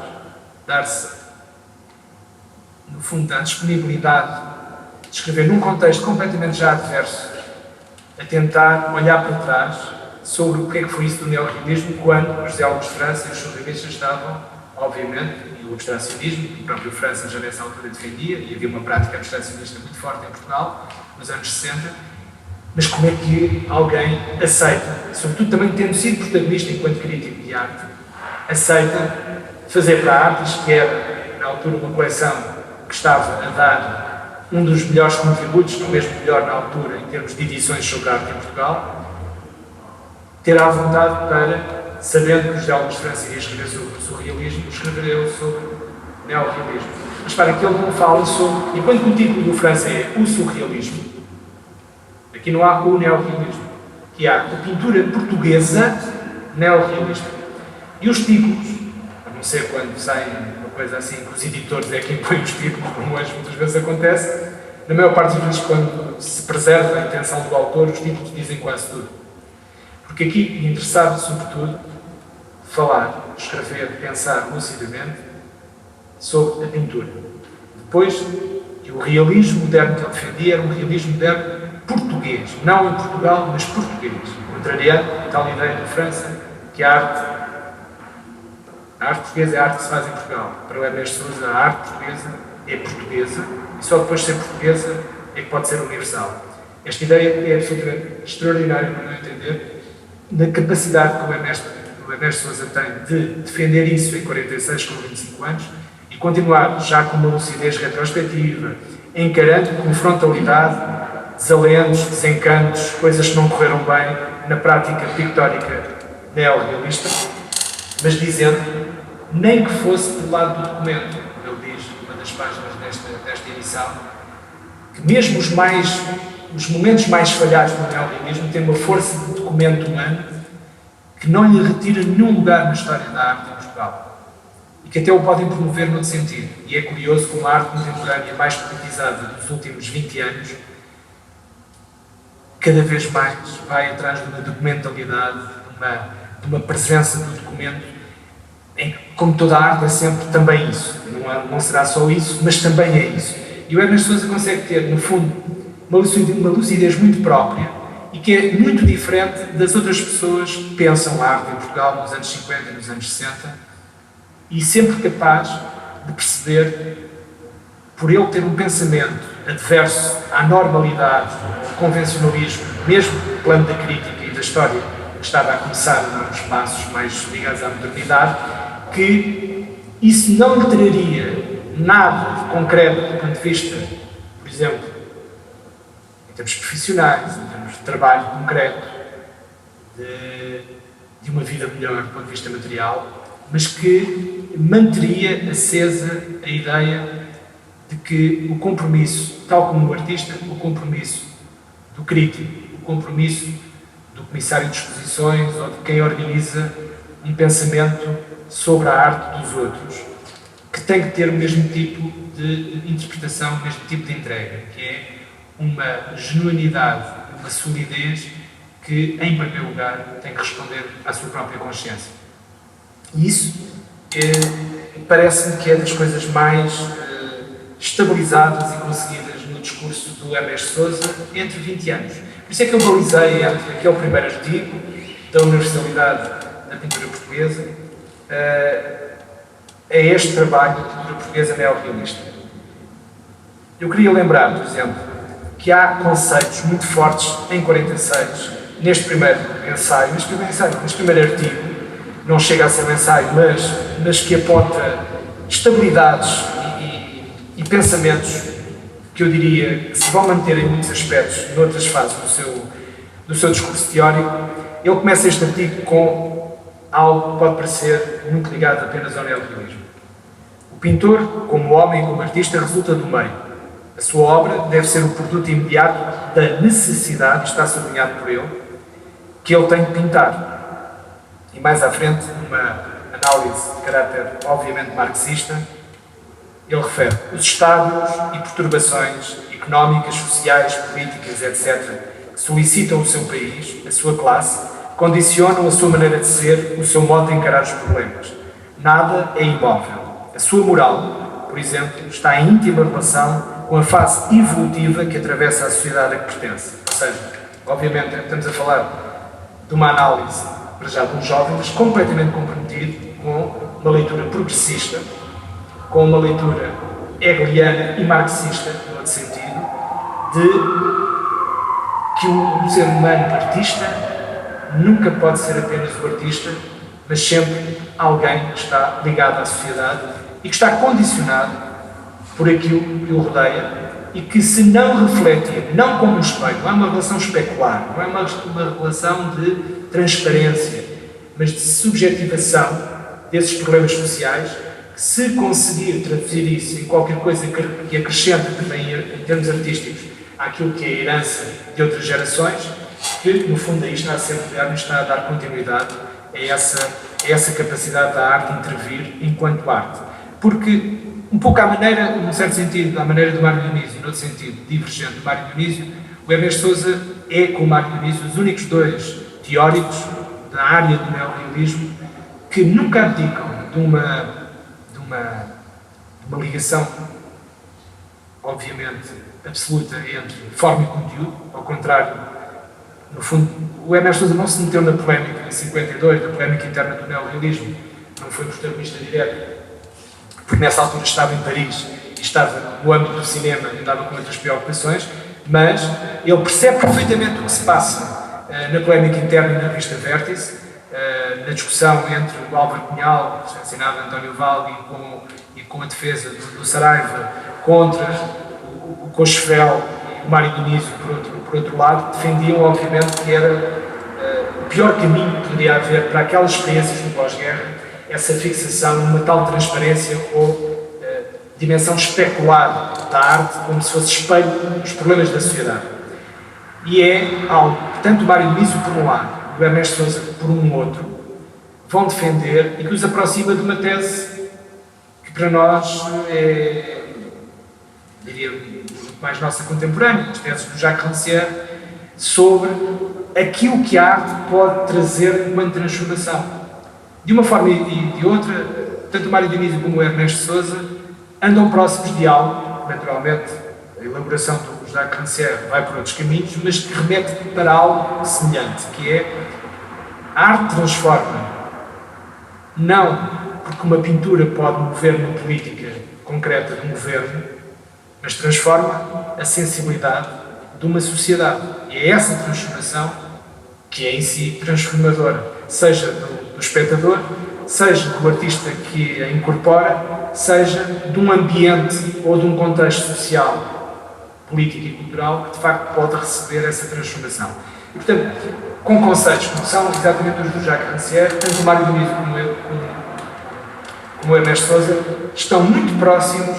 dar-se, no fundo, à disponibilidade de escrever num contexto completamente já adverso, a tentar olhar para trás sobre o que é que foi isso do neorrealismo, quando José Augusto França e os surrealistas estavam, obviamente, e o abstracionismo, que o próprio França já nessa altura defendia, e havia uma prática abstracionista muito forte em Portugal, nos anos 60, mas como é que alguém aceita, sobretudo também tendo sido protagonista enquanto crítico de arte, aceita fazer para a Artes, que era, na altura, uma coleção que estava a dar um dos melhores contributos, ou mesmo melhor na altura, em termos de edições sobre arte em Portugal, ter à vontade para sabendo que o José Álvares de França iria escrever sobre o surrealismo, escreverei sobre o neorrealismo. Mas para que ele não fala sobre, enquanto o título do França é o surrealismo, aqui não há o neorrealismo, aqui há a pintura portuguesa neorrealismo. E os títulos, a não ser quando saem uma coisa assim, que os editores é quem põe os títulos, como hoje muitas vezes acontece, na maior parte das vezes, quando se preserva a intenção do autor, os títulos dizem quase tudo. Porque aqui interessava, sobretudo, falar, escrever, pensar lucidamente sobre a pintura. Depois, que o realismo moderno que ele defendia era um realismo moderno português, não em Portugal, mas português. Contrariando tal ideia de França, que a arte portuguesa é a arte que se faz em Portugal. Para o Ernesto Sousa, a arte portuguesa é portuguesa e só depois de ser portuguesa é que pode ser universal. Esta ideia é absolutamente extraordinária, no meu entender, da capacidade que o Ernesto Sousa tem de defender isso em 46, com 25 anos, e continuar já com uma lucidez retrospectiva, encarando com frontalidade desalentos, desencantos, coisas que não correram bem na prática pictórica neorrealista, mas dizendo, nem que fosse do lado do documento, ele diz numa das páginas desta edição, que mesmo os momentos mais falhados do neorrealismo têm uma força de documento humano que não lhe retira nenhum lugar na história da arte em Portugal. E que até o podem promover noutro sentido. E é curioso como a arte contemporânea mais politizada dos últimos 20 anos cada vez mais vai atrás de uma documentalidade, de uma presença do documento, em que, como toda a arte, é sempre também isso. Não será só isso, mas também é isso. E o Ernesto Sousa consegue ter, no fundo, uma lucidez muito própria e que é muito diferente das outras pessoas que pensam a arte em Portugal nos anos 50 e nos anos 60 e sempre capaz de perceber, por ele ter um pensamento adverso à normalidade, ao convencionalismo, mesmo no plano da crítica e da história, que estava a começar a dar uns passos mais ligados à modernidade, que isso não lhe traria nada de concreto do ponto de vista, por exemplo, em termos profissionais, em termos de trabalho concreto, de uma vida melhor do ponto de vista material, mas que manteria acesa a ideia de que o compromisso, tal como no artista, o compromisso do crítico, o compromisso do comissário de exposições ou de quem organiza um pensamento sobre a arte dos outros, que tem que ter o mesmo tipo de interpretação, o mesmo tipo de entrega, que é uma genuinidade, uma solidez que, em primeiro lugar, tem que responder à sua própria consciência. E isso parece-me que é das coisas mais estabilizadas e conseguidas no discurso do Ernesto Sousa entre 20 anos. Por isso é que eu balizei entre aquele primeiro artigo da Universalidade da Pintura Portuguesa a este trabalho de pintura portuguesa neorrealista. Eu queria lembrar, por exemplo, que há conceitos muito fortes em 46, neste primeiro ensaio, neste primeiro artigo, não chega a ser um ensaio, mas que aponta estabilidades e pensamentos que eu diria que se vão manter em muitos aspectos, noutras fases do seu discurso teórico. Ele começa este artigo com algo que pode parecer muito ligado apenas ao neorrealismo. O pintor, como homem e como artista, resulta do meio. A sua obra deve ser o produto imediato da necessidade, está sublinhado por ele, que ele tem de pintar. E mais à frente, numa análise de caráter obviamente marxista, ele refere os estádios e perturbações económicas, sociais, políticas, etc., que solicitam o seu país, a sua classe, condicionam a sua maneira de ser, o seu modo de encarar os problemas. Nada é imóvel. A sua moral, por exemplo, está em íntima relação com a fase evolutiva que atravessa a sociedade a que pertence. Ou seja, obviamente, estamos a falar de uma análise, para já, de um jovem, mas completamente comprometido com uma leitura progressista, com uma leitura hegeliana e marxista, no outro sentido, de que o ser humano artista nunca pode ser apenas o artista, mas sempre alguém que está ligado à sociedade e que está condicionado por aquilo que o rodeia e que, se não refletir, não como um espelho, não é uma relação especular, não é uma relação de transparência, mas de subjetivação desses problemas sociais, que se conseguir traduzir isso em qualquer coisa que acrescente também em termos artísticos àquilo que é a herança de outras gerações, que no fundo aí está a ser moderno e está a dar continuidade a essa capacidade da arte intervir enquanto arte. Porque, um pouco à maneira, num certo sentido, à maneira do Mário Dionísio, noutro sentido, divergente do Mário Dionísio, o Ernesto Sousa é, com o Mário Dionísio, os únicos dois teóricos da área do neorrealismo que nunca abdicam de uma ligação, obviamente, absoluta entre forma e conteúdo. Ao contrário, no fundo, o Ernesto Sousa não se meteu na polémica em 52, na polémica interna do neorrealismo, não foi protagonista direto, porque nessa altura estava em Paris e estava no âmbito do cinema e andava com outras preocupações, mas ele percebe perfeitamente o que se passa na polémica interna e na revista Vértice, na discussão entre o Álvaro Cunhal, assassinado António Val, e com a defesa do Saraiva contra o Cochevel e o Mário Dionísio, por outro lado, defendiam, obviamente, que era o pior caminho que poderia haver para aquelas experiências do pós-guerra, essa fixação numa tal transparência ou dimensão especular da arte, como se fosse espelho dos problemas da sociedade. E é algo que tanto o Mário Dionísio, por um lado, o Ernesto Sousa, por um outro, vão defender e que os aproxima de uma tese que para nós é, diria, muito mais nossa contemporânea, as teses do Jacques Rancière, sobre aquilo que a arte pode trazer enquanto transformação. De uma forma e de outra, tanto o Mário Dionísio como o Ernesto Sousa andam próximos de algo, naturalmente, a elaboração do Jacques Rancière vai por outros caminhos, mas que remete para algo semelhante, que é a arte transforma, não porque uma pintura pode mover uma política concreta de um governo, mas transforma a sensibilidade de uma sociedade. E é essa transformação que é em si transformadora, seja do espectador, seja do artista que a incorpora, seja de um ambiente ou de um contexto social, político e cultural que de facto pode receber essa transformação. E, portanto, com conceitos que são exatamente os do Jacques Rancière, tanto o Mário Dionísio como o Ernesto Sousa estão muito próximos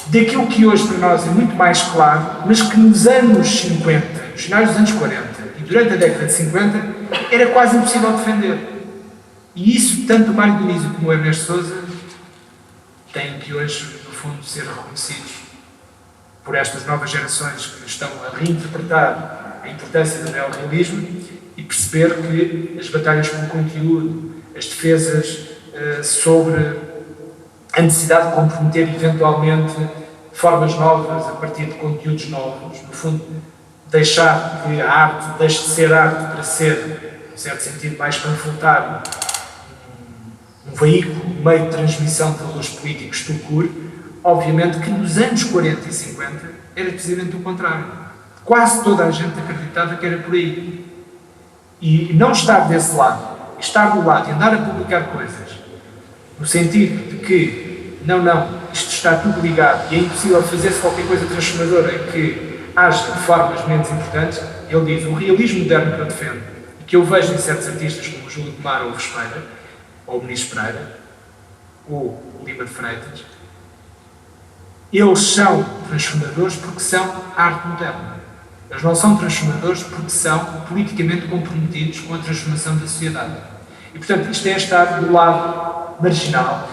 daquilo que hoje para nós é muito mais claro, mas que nos anos 50, nos finais dos anos 40 e durante a década de 50 era quase impossível defender. E isso, tanto o Mário Dionísio como o Ernesto Sousa têm que hoje, no fundo, ser reconhecidos por estas novas gerações que estão a reinterpretar a importância do neorrealismo e perceber que as batalhas pelo conteúdo, as defesas sobre a necessidade de comprometer eventualmente formas novas a partir de conteúdos novos, no fundo, deixar que a arte deixe de ser arte para ser, em certo sentido, mais panfletário, um veículo, um meio de transmissão de valores políticos tout court, obviamente que nos anos 40 e 50 era precisamente o contrário. Quase toda a gente acreditava que era por aí. E não estar desse lado, estar do lado e andar a publicar coisas, no sentido de que, não, isto está tudo ligado e é impossível fazer-se qualquer coisa transformadora em que haja formas menos importantes, ele diz, o realismo moderno que eu defendo, e que eu vejo em certos artistas como o Júlio de Mar ou o Vespeira, ou o Ministro Pereira, ou o Lima de Freitas, eles são transformadores porque são arte moderna. Eles não são transformadores porque são politicamente comprometidos com a transformação da sociedade. E, portanto, isto é estar do lado marginal,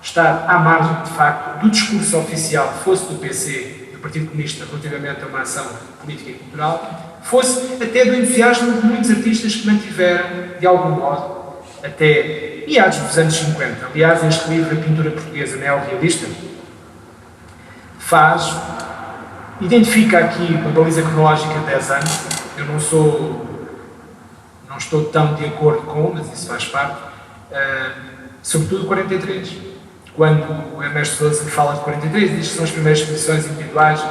estar à margem, de facto, do discurso oficial, fosse do PC, do Partido Comunista, relativamente a uma ação política e cultural, fosse até do entusiasmo de muitos artistas que mantiveram, de algum modo, até meados dos anos 50. Aliás, este livro, A Pintura Portuguesa Neorrealista, identifica aqui uma baliza cronológica de 10 anos. Eu não estou tão de acordo com, mas isso faz parte, sobretudo 43. Quando o Ernesto Sousa fala de 43, diz que são as primeiras exposições individuais,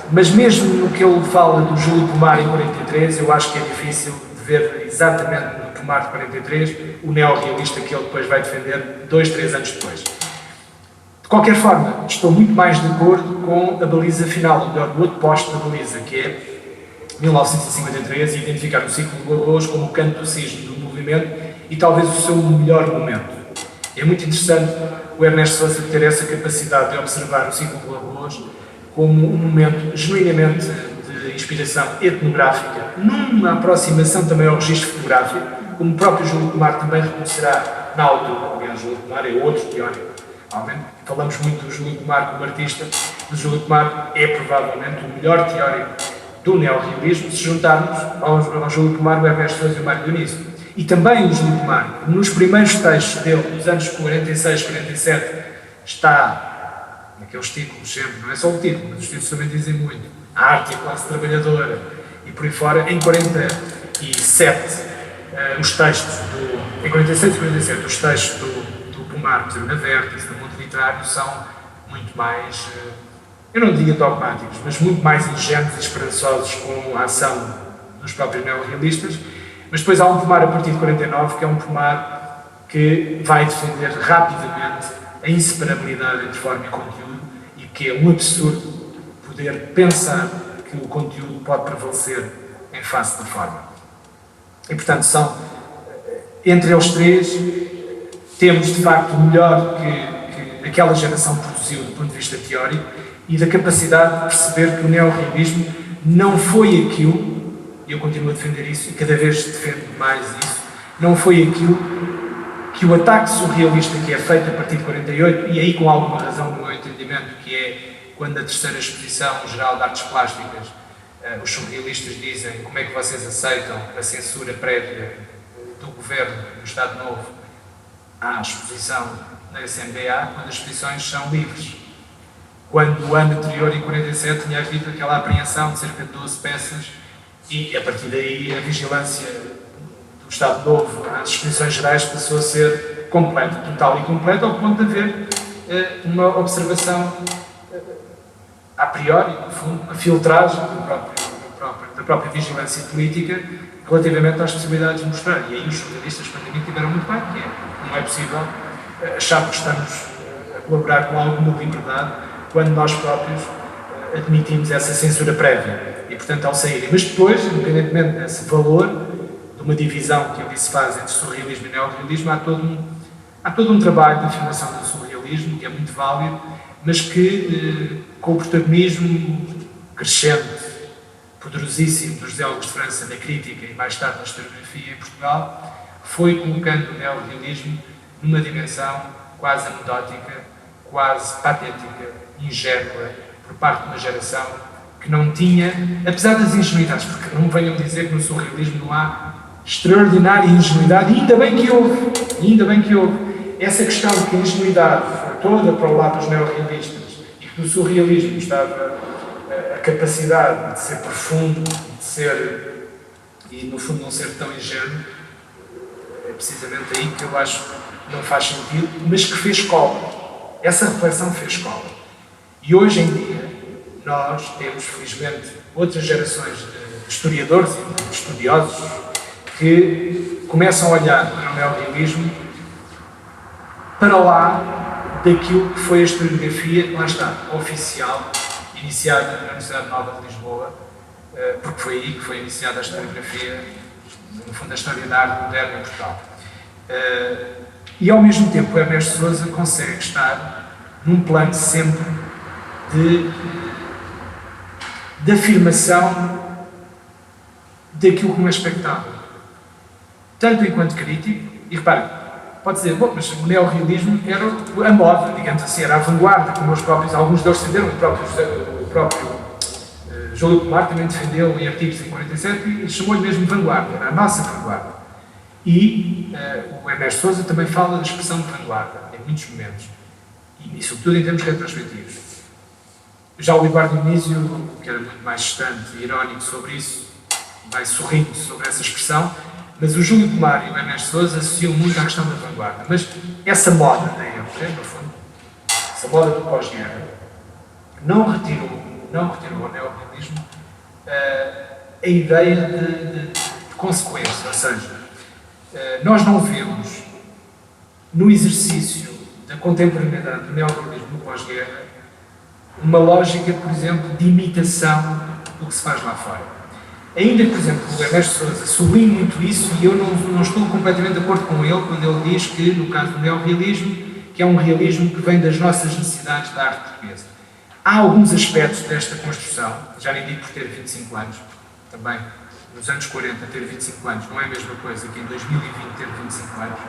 mas mesmo no que ele fala do Júlio Pomar em 43, eu acho que é difícil de ver exatamente no Pomar de 43 o neorrealista que ele depois vai defender 2, 3 anos depois. De qualquer forma, estou muito mais de acordo com a baliza final, ou melhor, o outro posto da baliza, que é 1953, e identificar o ciclo de Boas como o canto do cisne do movimento e talvez o seu melhor momento. É muito interessante o Ernesto Sousa ter essa capacidade de observar o ciclo do arroz como um momento genuinamente de inspiração etnográfica, numa aproximação também ao registro fotográfico, como o próprio Júlio Pomar também reconhecerá na altura. Aliás, Júlio Pomar é outro teórico. Falamos muito do Júlio Pomar como artista, mas Júlio Pomar é provavelmente o melhor teórico do neorrealismo, se juntarmos ao Júlio Pomar, o Ernesto Sousa e o Mário Dionísio. E também o Júlio Pomar, nos primeiros textos dele, dos anos 46, 47, está naqueles títulos sempre, não é só o título, mas os títulos também dizem muito, a arte e a classe trabalhadora, e por aí fora, em 47, os textos em 46 e 47, os textos do Pomar, por exemplo, na Vértice, no mundo literário, são muito mais, eu não diria dogmáticos, mas muito mais ingênuos e esperançosos com a ação dos próprios neorrealistas. Mas depois há um Pomar a partir de 49, que é um Pomar que vai defender rapidamente a inseparabilidade entre forma e conteúdo, e que é um absurdo poder pensar que o conteúdo pode prevalecer em face da forma. E, portanto, entre eles três, temos, de facto, o melhor que aquela geração produziu do ponto de vista teórico e da capacidade de perceber que o neorrealismo não foi aquilo, e eu continuo a defender isso, e cada vez defendo mais isso, não foi aquilo que o ataque surrealista que é feito a partir de 48, e aí com alguma razão no meu entendimento, que é quando a terceira exposição geral de artes plásticas, os surrealistas dizem como é que vocês aceitam a censura prévia do governo do Estado Novo à exposição na SMBA, quando as exposições são livres. Quando o ano anterior, em 47, tinha havido aquela apreensão de cerca de 12 peças e, a partir daí, a vigilância do Estado Novo às exposições gerais passou a ser completa, total e completa, ao ponto de haver uma observação a priori, no fundo, a filtragem da própria vigilância política relativamente às possibilidades de mostrar. E aí os jornalistas, praticamente, tiveram muito bem, que não é possível achar que estamos a colaborar com alguma liberdade quando nós próprios admitimos essa censura prévia. E, portanto, ao saírem. Mas depois, independentemente desse valor, de uma divisão que ali se faz entre surrealismo e neorrealismo, há todo um trabalho de afirmação do surrealismo, que é muito válido, mas que, com o protagonismo crescente, poderosíssimo dos Diálogos de França na crítica e mais tarde na historiografia em Portugal, foi colocando o neorrealismo numa dimensão quase anedótica, quase patética, ingênua, por parte de uma geração que não tinha, apesar das ingenuidades, porque não venham dizer que no surrealismo não há extraordinária ingenuidade, e ainda bem que houve, essa questão de que a ingenuidade foi toda para o lado dos neorrealistas e que no surrealismo estava a capacidade de ser profundo, de ser, e no fundo não ser tão ingênuo, é precisamente aí que eu acho que não faz sentido, mas que fez escola. Essa reflexão fez escola. E hoje em dia nós temos, felizmente, outras gerações de historiadores e de estudiosos que começam a olhar para o neorrealismo para lá daquilo que foi a historiografia, lá está, oficial, iniciada na Universidade Nova de Lisboa, porque foi aí que foi iniciada a historiografia, no fundo, a história da arte moderna em Portugal. E, ao mesmo tempo, o Ernesto Sousa consegue estar num plano sempre de afirmação daquilo que não é expectável. Tanto enquanto crítico, e reparem, pode dizer, bom, mas o neorrealismo era a moda, digamos assim, era a vanguarda, como os próprios, alguns deles defenderam, o próprio Júlio Pomar também defendeu em artigos em 47 e chamou-lhe mesmo vanguarda, era a nossa vanguarda. E o Ernesto Sousa também fala da expressão de vanguarda, em muitos momentos, e sobretudo em termos retrospectivos. Já o Eduardo Dionísio, que era muito mais distante e irónico sobre isso, vai sorrindo sobre essa expressão, mas o Júlio Pomar e o Ernesto Sousa associam muito à questão da vanguarda. Mas essa moda da época, no fundo, essa moda do pós-guerra, não retirou ao neorrealismo a ideia de consequência, ou seja, nós não vemos no exercício da contemporaneidade do neorrealismo no pós-guerra uma lógica, por exemplo, de imitação do que se faz lá fora. Ainda que, por exemplo, o Ernesto Sousa sublinhe muito isso, e eu não estou completamente de acordo com ele quando ele diz que, no caso do neorrealismo, que é um realismo que vem das nossas necessidades da arte portuguesa. Há alguns aspectos desta construção, já nem digo por ter 25 anos, também nos anos 40 ter 25 anos não é a mesma coisa que em 2020 ter 25 anos.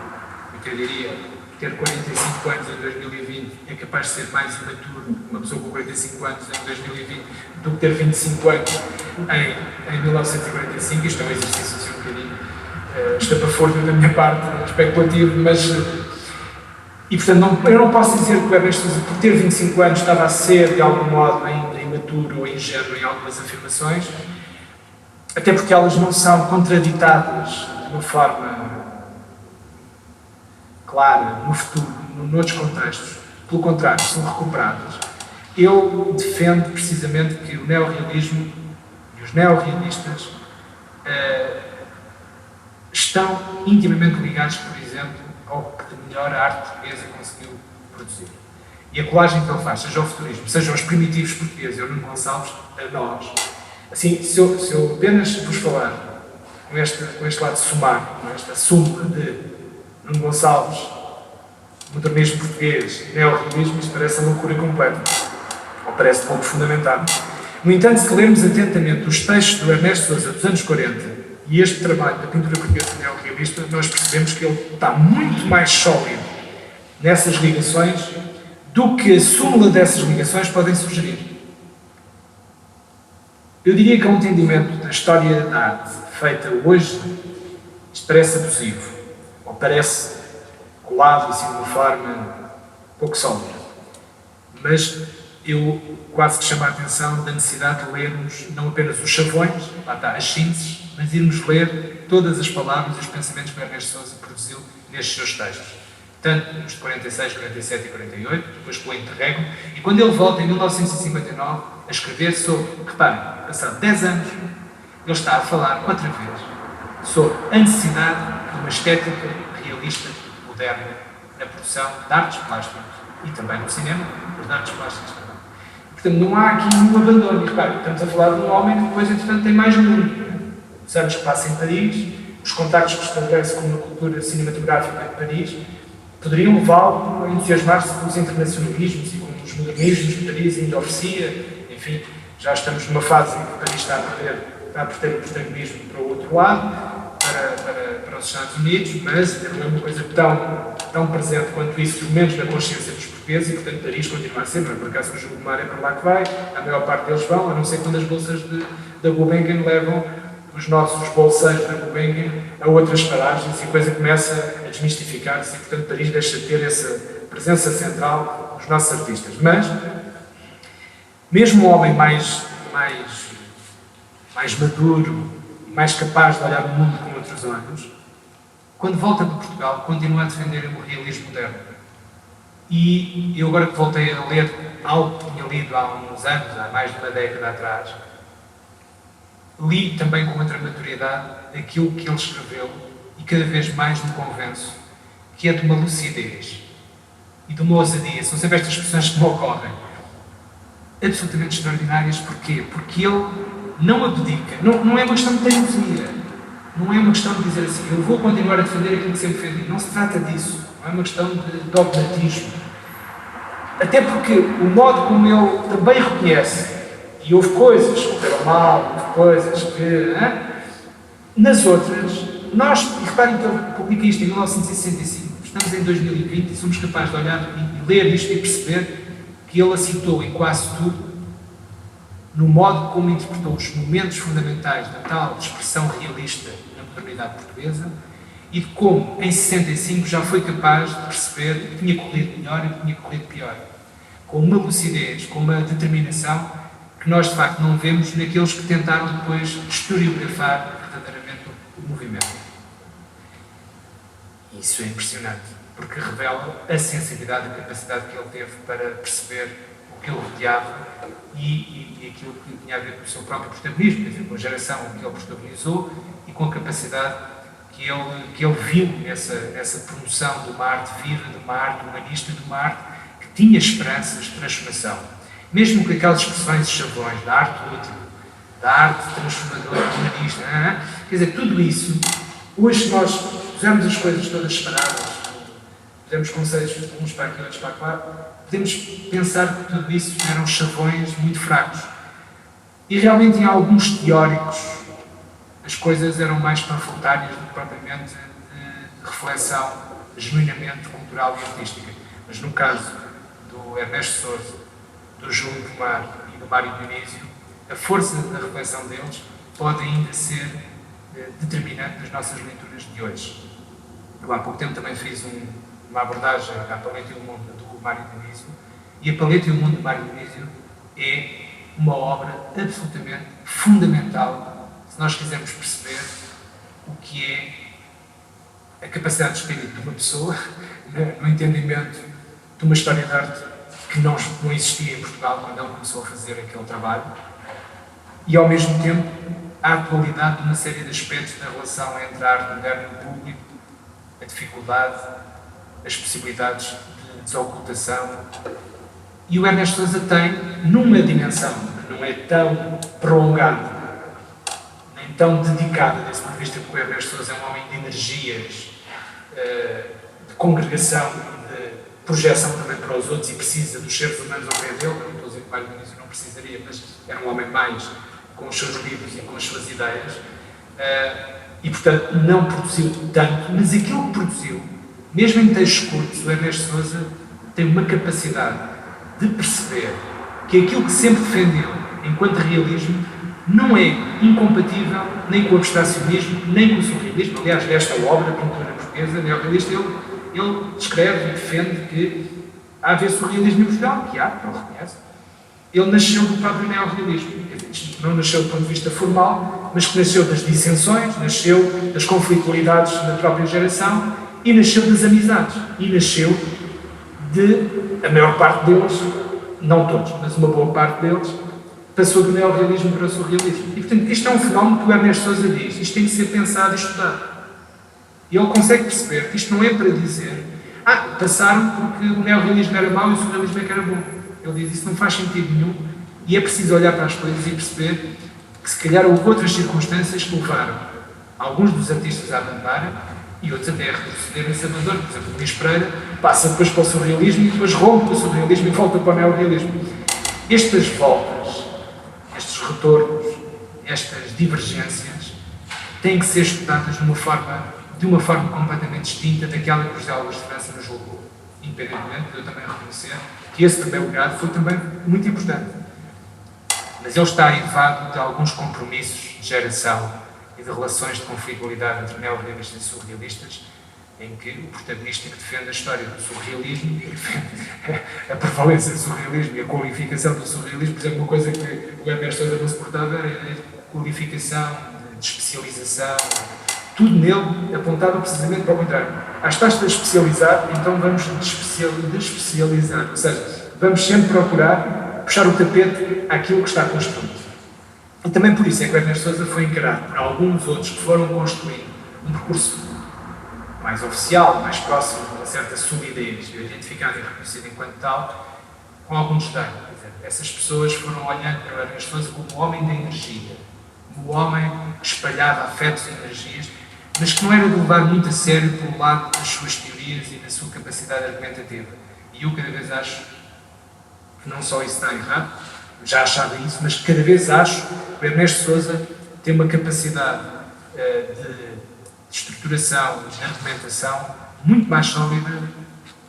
Eu diria ter 45 anos em 2020 é capaz de ser mais imaturo uma pessoa com 45 anos em 2020 do que ter 25 anos em 1945. Isto é um exercício assim, um bocadinho estapafúrdio da minha parte, especulativo, mas... E, portanto, eu não posso dizer que o Ernesto Sousa, por ter 25 anos, estava a ser, de algum modo, ainda imaturo ou ingênuo em algumas afirmações, até porque elas não são contraditadas de uma forma clara, no futuro, noutros contextos. Pelo contrário, são recuperadas. Eu defendo precisamente que o neorrealismo e os neorrealistas estão intimamente ligados, por exemplo, ao que de melhor a arte portuguesa conseguiu produzir. E a colagem que ele faz, seja o futurismo, sejam os primitivos portugueses, eu Nuno Gonçalves, a nós. Assim, se eu apenas vos falar com este lado sumário, com esta súmula de Nuno Gonçalves, modernismo português, neorrealismo, isto parece a loucura completa, ou parece pouco fundamentado. No entanto, se lermos atentamente os textos do Ernesto Sousa dos anos 40 e este trabalho da pintura portuguesa neorrealista, nós percebemos que ele está muito mais sólido nessas ligações do que a súmula dessas ligações podem sugerir. Eu diria que é um entendimento da história da arte feita hoje, isto parece abusivo, ou parece colado assim de uma forma pouco sólida. Mas eu quase que chamo a atenção da necessidade de lermos não apenas os chavões, lá está, as sínteses, mas irmos ler todas as palavras e os pensamentos que o Ernesto Sousa produziu nestes seus textos. Tanto nos de 46, 47 e 48, depois com o interregno, e quando ele volta em 1959 a escrever sobre, reparem, passado 10 anos, ele está a falar outra vez sobre a necessidade de uma estética realista, moderna, na produção de artes plásticas e também no cinema, mas de artes plásticas também. Portanto, não há aqui nenhum abandono. E reparem, estamos a falar de um homem que depois, entretanto, tem mais mundo. Os anos que passa em Paris, os contactos que estabelece com a cultura cinematográfica de Paris, poderiam levá-lo a entusiasmar-se com os internacionalismos e com os modernismos que Paris ainda oferecia. Enfim, já estamos numa fase em que Paris está a perder o protagonismo para o outro lado, para os Estados Unidos, mas não é uma coisa tão presente quanto isso, pelo menos na consciência dos portugueses, e portanto Paris continua a ser, não é por acaso o Jugomar é para lá que vai, a maior parte deles vão, a não ser quando as bolsas da Gulbenkian levam os nossos bolseiros da Gulbenkian a outras paragens e a coisa começa a desmistificar-se e portanto Paris deixa de ter essa presença central dos nossos artistas. Mas, mesmo um homem mais maduro, mais capaz de olhar o mundo com outros olhos, quando volta para Portugal, continua a defender o realismo moderno. E eu agora que voltei a ler algo que tinha lido há uns anos, há mais de uma década atrás, li também com outra maturidade aquilo que ele escreveu e cada vez mais me convenço que é de uma lucidez e de uma ousadia. São sempre estas expressões que me ocorrem. Absolutamente extraordinárias. Porquê? Porque ele não abdica. Não é uma questão de teimosia. Não é uma questão de dizer assim, eu vou continuar a defender aquilo que sempre defendi. Não se trata disso. Não é uma questão de dogmatismo. Até porque o modo como ele também reconhece, e houve coisas que correram mal, houve coisas que... nas outras, nós, e reparem que ele publica isto em 1965, estamos em 2020 e somos capazes de olhar e ler isto e perceber que ele acertou em quase tudo no modo como interpretou os momentos fundamentais da tal expressão realista na modernidade portuguesa e de como, em 65, já foi capaz de perceber que tinha corrido melhor e que tinha corrido pior. Com uma lucidez, com uma determinação que nós, de facto, não vemos naqueles que tentaram depois historiografar verdadeiramente o movimento. E isso é impressionante, porque revela a sensibilidade e a capacidade que ele teve para perceber o que ele rodeava e aquilo que tinha a ver com o seu próprio protagonismo, quer dizer, com a geração que ele protagonizou e com a capacidade que ele viu nessa promoção de uma arte viva, de uma arte humanista, de uma arte que tinha esperanças de transformação. Mesmo que aquelas expressões e chavões da arte útil, da arte transformadora, humanista, quer dizer, tudo isso, hoje se nós pusermos as coisas todas separadas, pusermos conceitos uns para aqui, outros para lá, podemos pensar que tudo isso eram chavões muito fracos. E realmente em alguns teóricos as coisas eram mais panfletárias do que propriamente de reflexão genuinamente cultural e artística. Mas no caso do Ernesto Sousa, do Júlio Pomar e do Mário Dionísio, a força da reflexão deles pode ainda ser determinante nas nossas leituras de hoje. Eu há pouco tempo também fiz uma abordagem à Paleta e o Mundo do Mário Dionísio, e a Paleta e o Mundo do Mário Dionísio é uma obra absolutamente fundamental se nós quisermos perceber o que é a capacidade de espírito de uma pessoa no entendimento de uma história de arte que não existia em Portugal quando ele começou a fazer aquele trabalho, e ao mesmo tempo a atualidade de uma série de aspectos da relação entre a arte moderna e o público, a dificuldade, as possibilidades de desocultação. E o Ernesto Sousa tem, numa dimensão que não é tão prolongada, nem tão dedicada desse ponto de vista, porque o Ernesto Sousa é um homem de energias, de congregação, de projeção também para os outros, e precisa dos seres humanos ao pé dele. Não estou a dizer que o Mário Dionísio não precisaria, mas era um homem mais com os seus livros e com as suas ideias, e portanto não produziu tanto, mas aquilo que produziu, mesmo em textos curtos, o Ernesto Sousa tem uma capacidade de perceber que aquilo que sempre defendeu enquanto realismo não é incompatível nem com o abstracionismo, nem com o surrealismo. Aliás, desta obra, a pintura portuguesa, neorrealista, ele descreve e defende que há a ver surrealismo em Portugal, que há, ele reconhece. Ele nasceu do próprio neorrealismo. Isto não nasceu do ponto de vista formal, mas que nasceu das dissensões, nasceu das conflitualidades da própria geração e nasceu das amizades. E nasceu de, a maior parte deles, não todos, mas uma boa parte deles, passou do neorrealismo para o surrealismo. E, portanto, isto é um fenómeno que o Ernesto Sousa diz. Isto tem que ser pensado e estudado. E ele consegue perceber que isto não é para dizer passaram porque o neorrealismo era mau e o surrealismo é que era bom. Ele diz, isso não faz sentido nenhum, e é preciso olhar para as coisas e perceber que se calhar houve outras circunstâncias que levaram alguns dos artistas a abandonarem e outros até a retrocederem-se a Salvador. Por exemplo, o Luís Pereira passa depois para o surrealismo e depois rompe o surrealismo e volta para o neorrealismo. Estas voltas, estes retornos, estas divergências têm que ser estudadas de uma forma completamente distinta daquela que o José Augusto França nos julgou. Independentemente de eu também reconhecer que esse também legado foi também muito importante. Mas ele está derivado de alguns compromissos de geração e de relações de conflitualidade entre neorrealistas e surrealistas, em que o protagonista que defende a história do surrealismo e defende a prevalência do surrealismo e a qualificação do surrealismo. Por exemplo, uma coisa que o Ernesto Sousa não se portava era a qualificação, de especialização. Tudo nele apontava precisamente para o contrário. Estás-te a especializar, então vamos despecializar. Ou seja, vamos sempre procurar puxar o tapete àquilo que está construído. E também por isso é que o Ernesto Sousa foi encarado por alguns outros que foram construindo um percurso mais oficial, mais próximo de uma certa solidez, identificado e reconhecido enquanto tal, com algum desdém. Essas pessoas foram olhando para o Ernesto Sousa como um homem da energia, como um homem que espalhava afetos e energias, mas que não era de levar muito a sério pelo lado das suas teorias e da sua capacidade argumentativa. E eu cada vez acho que não só isso está errado, já achava isso, mas cada vez acho que o Ernesto Sousa tem uma capacidade de estruturação, de argumentação muito mais sólida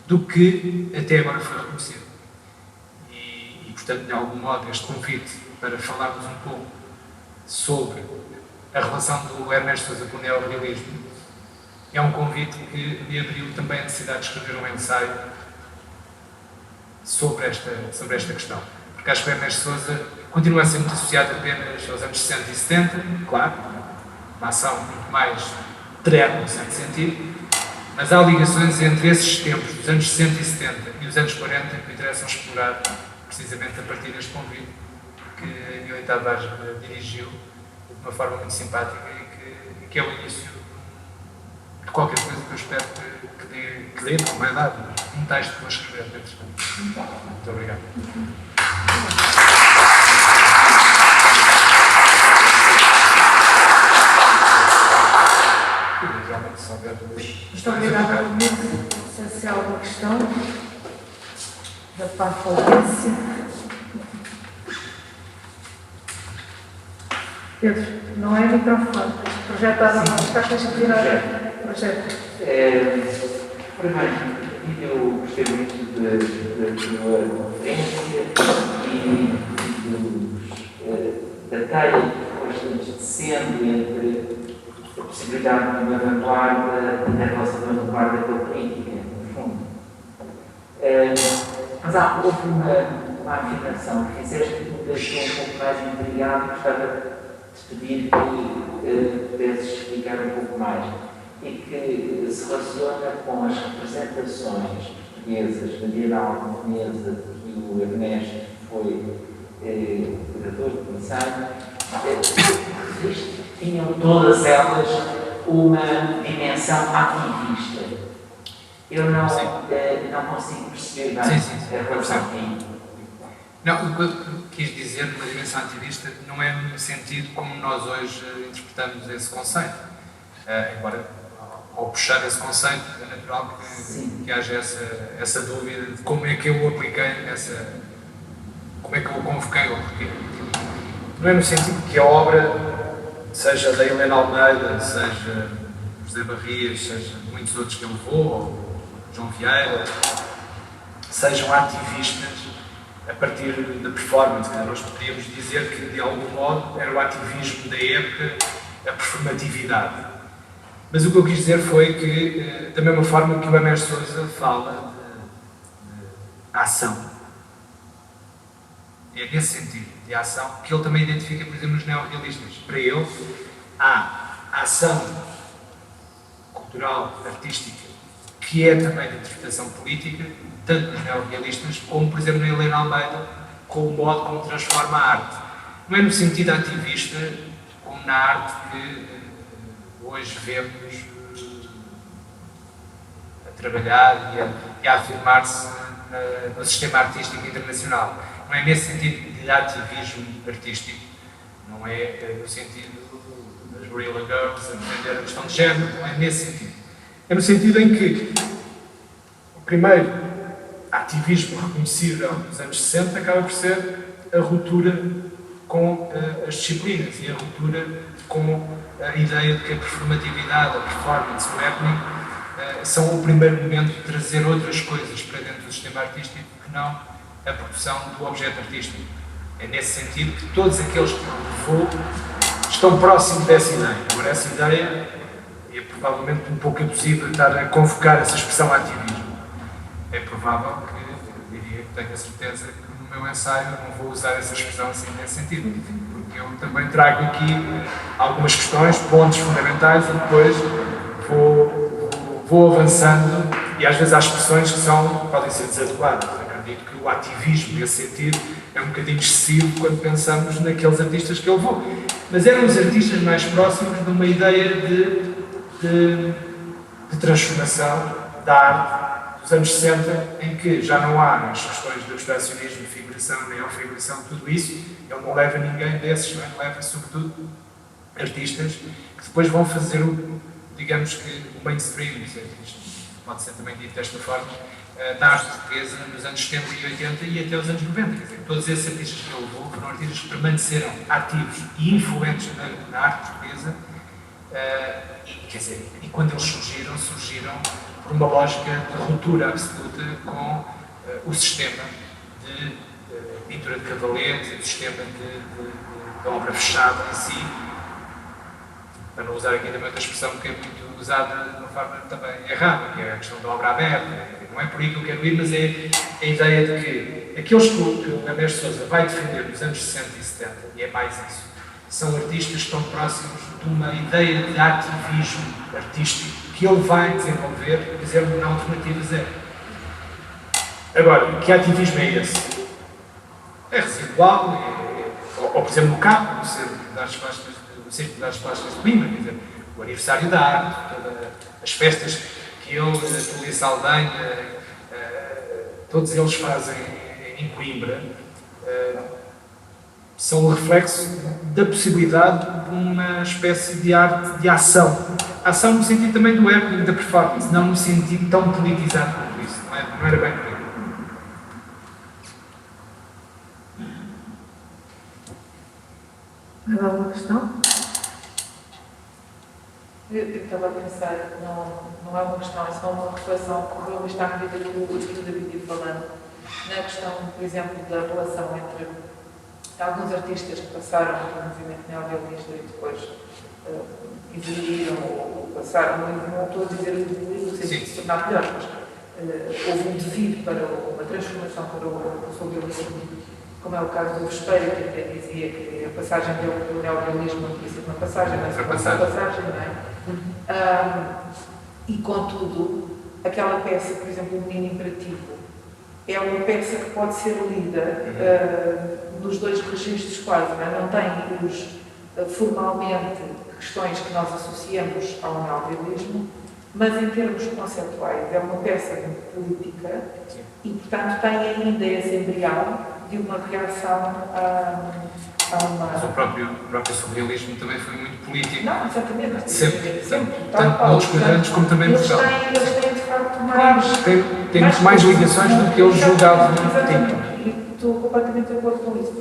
do que até agora foi reconhecido. E portanto, de algum modo, este convite para falarmos um pouco sobre a relação do Ernesto Sousa com o neorrealismo é um convite que me abriu também a necessidade de escrever um ensaio sobre esta questão. Porque acho que o Ernesto Sousa continua a ser muito associado apenas aos anos 60 e 70, claro, uma ação muito mais terrena, no certo sentido, mas há ligações entre esses tempos, dos anos 60 e 70 e os anos 40, que me interessam explorar precisamente a partir deste convite que a Emília Tavares dirigiu de uma forma muito simpática e que é o início de qualquer coisa que eu espero que dê, não vai dar, um texto que vou escrever. Muito obrigado. Muito obrigada, Luís. Essencial uma questão da parafalência. Pedro, não é microfone. Projetar não está com a tirar. Projeto. Primeiro, eu gostei muito da tua conferência e da tarefa que foste descendo entre a possibilidade de uma vanguarda e da nossa vanguarda com a política, no fundo. Mas houve uma afirmação que fizeste que me deixou um pouco mais intrigado e gostava de te pedir que pudesses explicar um pouco mais. E que se relaciona com as representações portuguesas da Bienal de Veneza, que o Ernesto foi curador de comissão, tinham todas elas uma dimensão ativista. Eu não consigo perceber bem a relação aqui. Não, o que eu quis dizer de uma dimensão ativista não é no sentido como nós hoje interpretamos esse conceito. Embora, ao puxar esse conceito, é natural que haja essa dúvida de como é que eu o apliquei, como é que eu o convoquei ou porquê. Não é no sentido que a obra, seja da Helena Almeida, seja José Barrias, seja muitos outros que eu levou, ou João Vieira, sejam ativistas a partir da performance. Nós poderíamos dizer que, de algum modo, era o ativismo da época, a performatividade. Mas o que eu quis dizer foi que, da mesma forma que o Emerson Sousa fala de ação, é nesse sentido, de ação, que ele também identifica, por exemplo, nos neorrealistas. Para ele, há a ação cultural, artística, que é também de interpretação política, tanto nos neorrealistas, como, por exemplo, na Helena Almeida, com o modo como transforma a arte. Não é no sentido ativista, como na arte que hoje vemos a trabalhar e a afirmar-se no sistema artístico internacional. Não é nesse sentido de ativismo artístico, não é no sentido das Guerrilla Girls a defender a questão de género, não é nesse sentido. É no sentido em que o primeiro ativismo reconhecível dos anos 60 acaba por ser a ruptura com as disciplinas e a ruptura com a ideia de que a performatividade, a performance, o happening são o primeiro momento de trazer outras coisas para dentro do sistema artístico que não a produção do objeto artístico. É nesse sentido que todos aqueles que levou estão próximos dessa ideia. Agora, essa ideia é provavelmente um pouco abusiva de estar a convocar essa expressão ativismo. É provável que, eu diria que tenho a certeza que no meu ensaio não vou usar essa expressão assim nesse sentido, porque eu também trago aqui algumas questões, pontos fundamentais e depois vou avançando e às vezes há expressões que podem ser desadequadas. Acredito que o ativismo nesse sentido é um bocadinho excessivo quando pensamos naqueles artistas que ele levou. Mas eram os artistas mais próximos de uma ideia de transformação da arte dos anos 60, em que já não há as questões do abstracionismo, figuração, neofiguração, tudo isso. Ele não leva ninguém desses, não é? Leva sobretudo artistas que depois vão fazer digamos que o mainstream, isto pode ser também dito desta forma, da arte portuguesa nos anos 70 e 80 e até os anos 90. Quer dizer, todos esses artistas que ele levou foram artistas que permaneceram ativos e influentes na arte portuguesa e quando eles surgiram por uma lógica de ruptura absoluta com o sistema de pintura de cavalete, o sistema de obra fechada em si, para não usar aqui também outra expressão que é muito usada de uma forma também errada, que é a questão da obra aberta. Não é por aí que eu quero ir, mas é a ideia de que aqueles que o Emerson Sousa vai defender nos anos 60 e 70, e é mais isso, são artistas que estão próximos de uma ideia de ativismo artístico que ele vai desenvolver, por exemplo, na Alternativa Zero. Agora, que ativismo é esse? É residual, ou por exemplo, no CAP, o Círculo das Plásticas de Coimbra, quer dizer, o aniversário da arte, todas as festas que ele, a Tulia Saldanha, todos eles fazem em Coimbra, são o reflexo da possibilidade de uma espécie de arte de ação. Ação no sentido também do ego e da performance, não no sentido tão politizado como isso. Não era bem por aí. Mais alguma questão? Eu estava a pensar, não é uma questão, é só uma reflexão que correu, mas está à medida que o David ia falando, na questão, por exemplo, da relação entre alguns artistas que passaram pelo movimento neorrealista e depois evoluíram ou passaram, não estou a dizer evoluir no sentido de se tornar melhor, mas houve um devir para uma transformação para o surrealismo, como é o caso do Vespeiro, que até dizia que a passagem do neorrealismo não tinha sido uma passagem, mas uma passagem, não é? E contudo, aquela peça, por exemplo, O Menino Imperativo, é uma peça que pode ser lida nos dois registros quase, não é? Não tem formalmente questões que nós associamos ao neorrealismo, mas em termos conceptuais é uma peça muito política e, portanto, tem ainda esse embrião de uma reação a uma... Mas o próprio surrealismo também foi muito político. Não, exatamente. Sempre. Tanto noutros quadrantes como também em Portugal. Eles têm, de facto, mais... Temos mais ligações do que eles julgavam. Exatamente. E estou completamente de acordo com isso.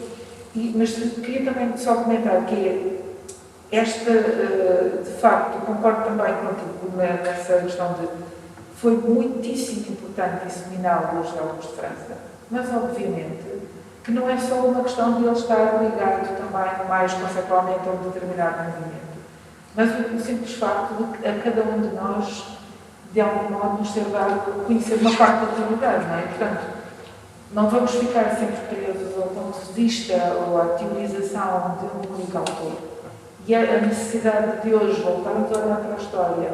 Mas queria também só comentar que esta, de facto, concordo também contigo nessa questão de foi muitíssimo importante disseminar o José Augusto de França, mas obviamente que não é só uma questão de ele estar ligado também mais conceptualmente a um determinado movimento, mas o simples facto de a cada um de nós, de algum modo, nos ser dado conhecer uma parte da realidade, não é? Portanto, não vamos ficar sempre presos ao ponto de vista ou à teorização de um único autor. E a necessidade de hoje voltarmos a olhar para a história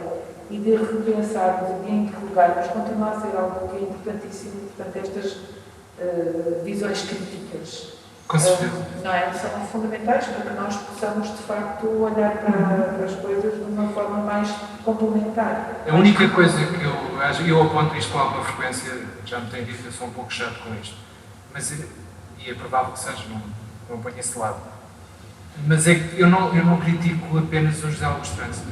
e de repensarmos e de interrogarmos continua a ser algo que é importantíssimo. Portanto, estas visões críticas Com certeza. não é? São fundamentais para que nós possamos, de facto, olhar para as coisas de uma forma mais complementar. A única coisa que eu aponto isto com alguma frequência, já me tenho dito, eu sou um pouco chato com isto, mas, e é provável que seja, não ponho esse lado, mas é que eu não critico apenas o José Augusto de França.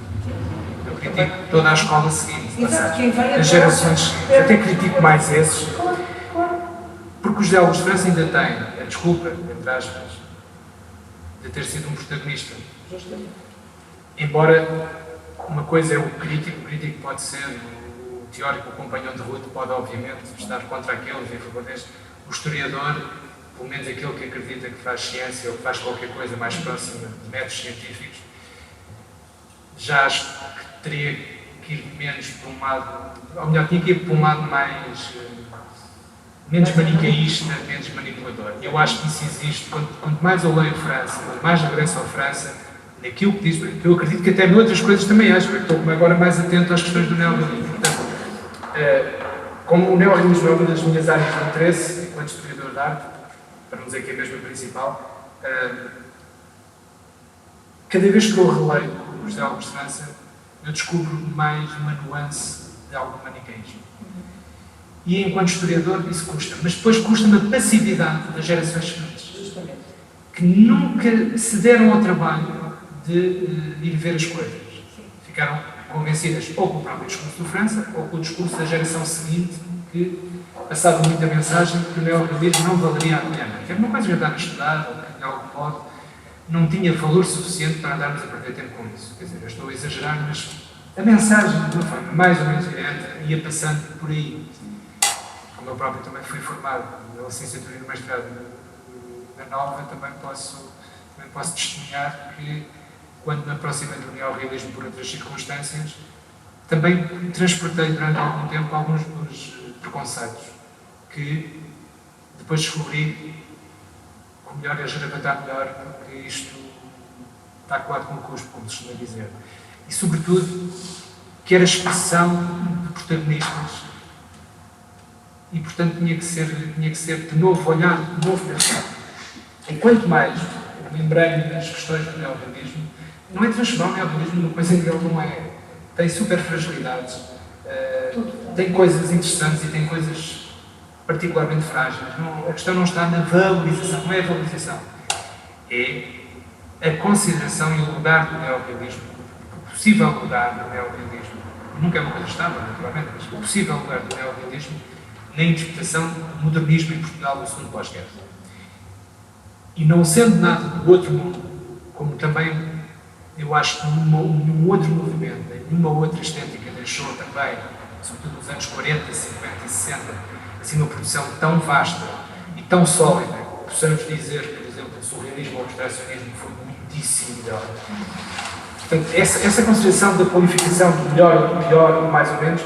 Eu critico toda a escola seguinte, as gerações, até critico mais esses, porque o José Augusto de França ainda tem a desculpa, entre aspas, de ter sido um protagonista. Justamente. Embora uma coisa é o crítico pode ser o teórico, o companhão de ruta, pode obviamente estar contra aqueles e a favor deste. O historiador, pelo menos aquele que acredita que faz ciência ou que faz qualquer coisa mais próxima de métodos científicos, já acho que teria que ir menos para um lado, ou melhor, tinha que ir para um lado menos manicaísta, menos manipulador. E eu acho que isso existe. Quanto mais eu leio França, quanto mais regresso à França, naquilo que diz, que eu acredito que até noutras coisas também acho, eu estou agora mais atento às questões do neorrealismo. Portanto, como o neorrealismo é uma das minhas áreas de interesse, enquanto historiador de arte, para não dizer que é mesmo a principal, cada vez que eu releio o José Augusto de França, eu descubro mais uma nuance de algum manicaísmo. E enquanto historiador isso custa, mas depois custa-me a passividade das gerações seguintes, Justamente. que nunca se deram ao trabalho de ir ver as coisas. Ficaram convencidas ou com o próprio discurso de França ou com o discurso da geração seguinte que passava muita mensagem que o neorrealismo não valeria a pena. Que era uma coisa já estava estudada, ou que de algum modo não tinha valor suficiente para andarmos a perder tempo com isso. Quer dizer, eu estou a exagerar, mas a mensagem, de uma forma mais ou menos direta, ia passando por aí. Como eu próprio também fui formado na licenciatura e no mestrado na Nova, também posso testemunhar que, quando me aproximei do neorrealismo por outras circunstâncias, também transportei durante algum tempo alguns dos preconceitos que depois descobri que o melhor é jaravatar melhor, porque isto está colado com o cuspo, como se costuma dizer. E, sobretudo, que era expressão de protagonistas e, portanto, tinha que ser de novo olhar, de novo pensar. E quanto mais lembrei-me das questões do neorrealismo, não é transformar o neorrealismo numa coisa que ele não é. Tem super fragilidades, tem coisas interessantes e tem coisas particularmente frágeis. A questão não está na valorização, não é a valorização. É a consideração e o lugar do neorrealismo, possível lugar do neorrealismo, nunca é uma coisa estável, naturalmente, mas o possível lugar do neorrealismo na interpretação do modernismo em Portugal do segundo pós-guerra. E não sendo nada do outro mundo, como também eu acho que nenhum outro movimento, nenhuma outra estética deixou também, sobretudo nos anos 40, 50 e 60, assim uma produção tão vasta e tão sólida, que possamos dizer, por exemplo, o surrealismo ou o abstracionismo foi muitíssimo melhor. Portanto, essa consideração da qualificação do melhor ou do pior, mais ou menos,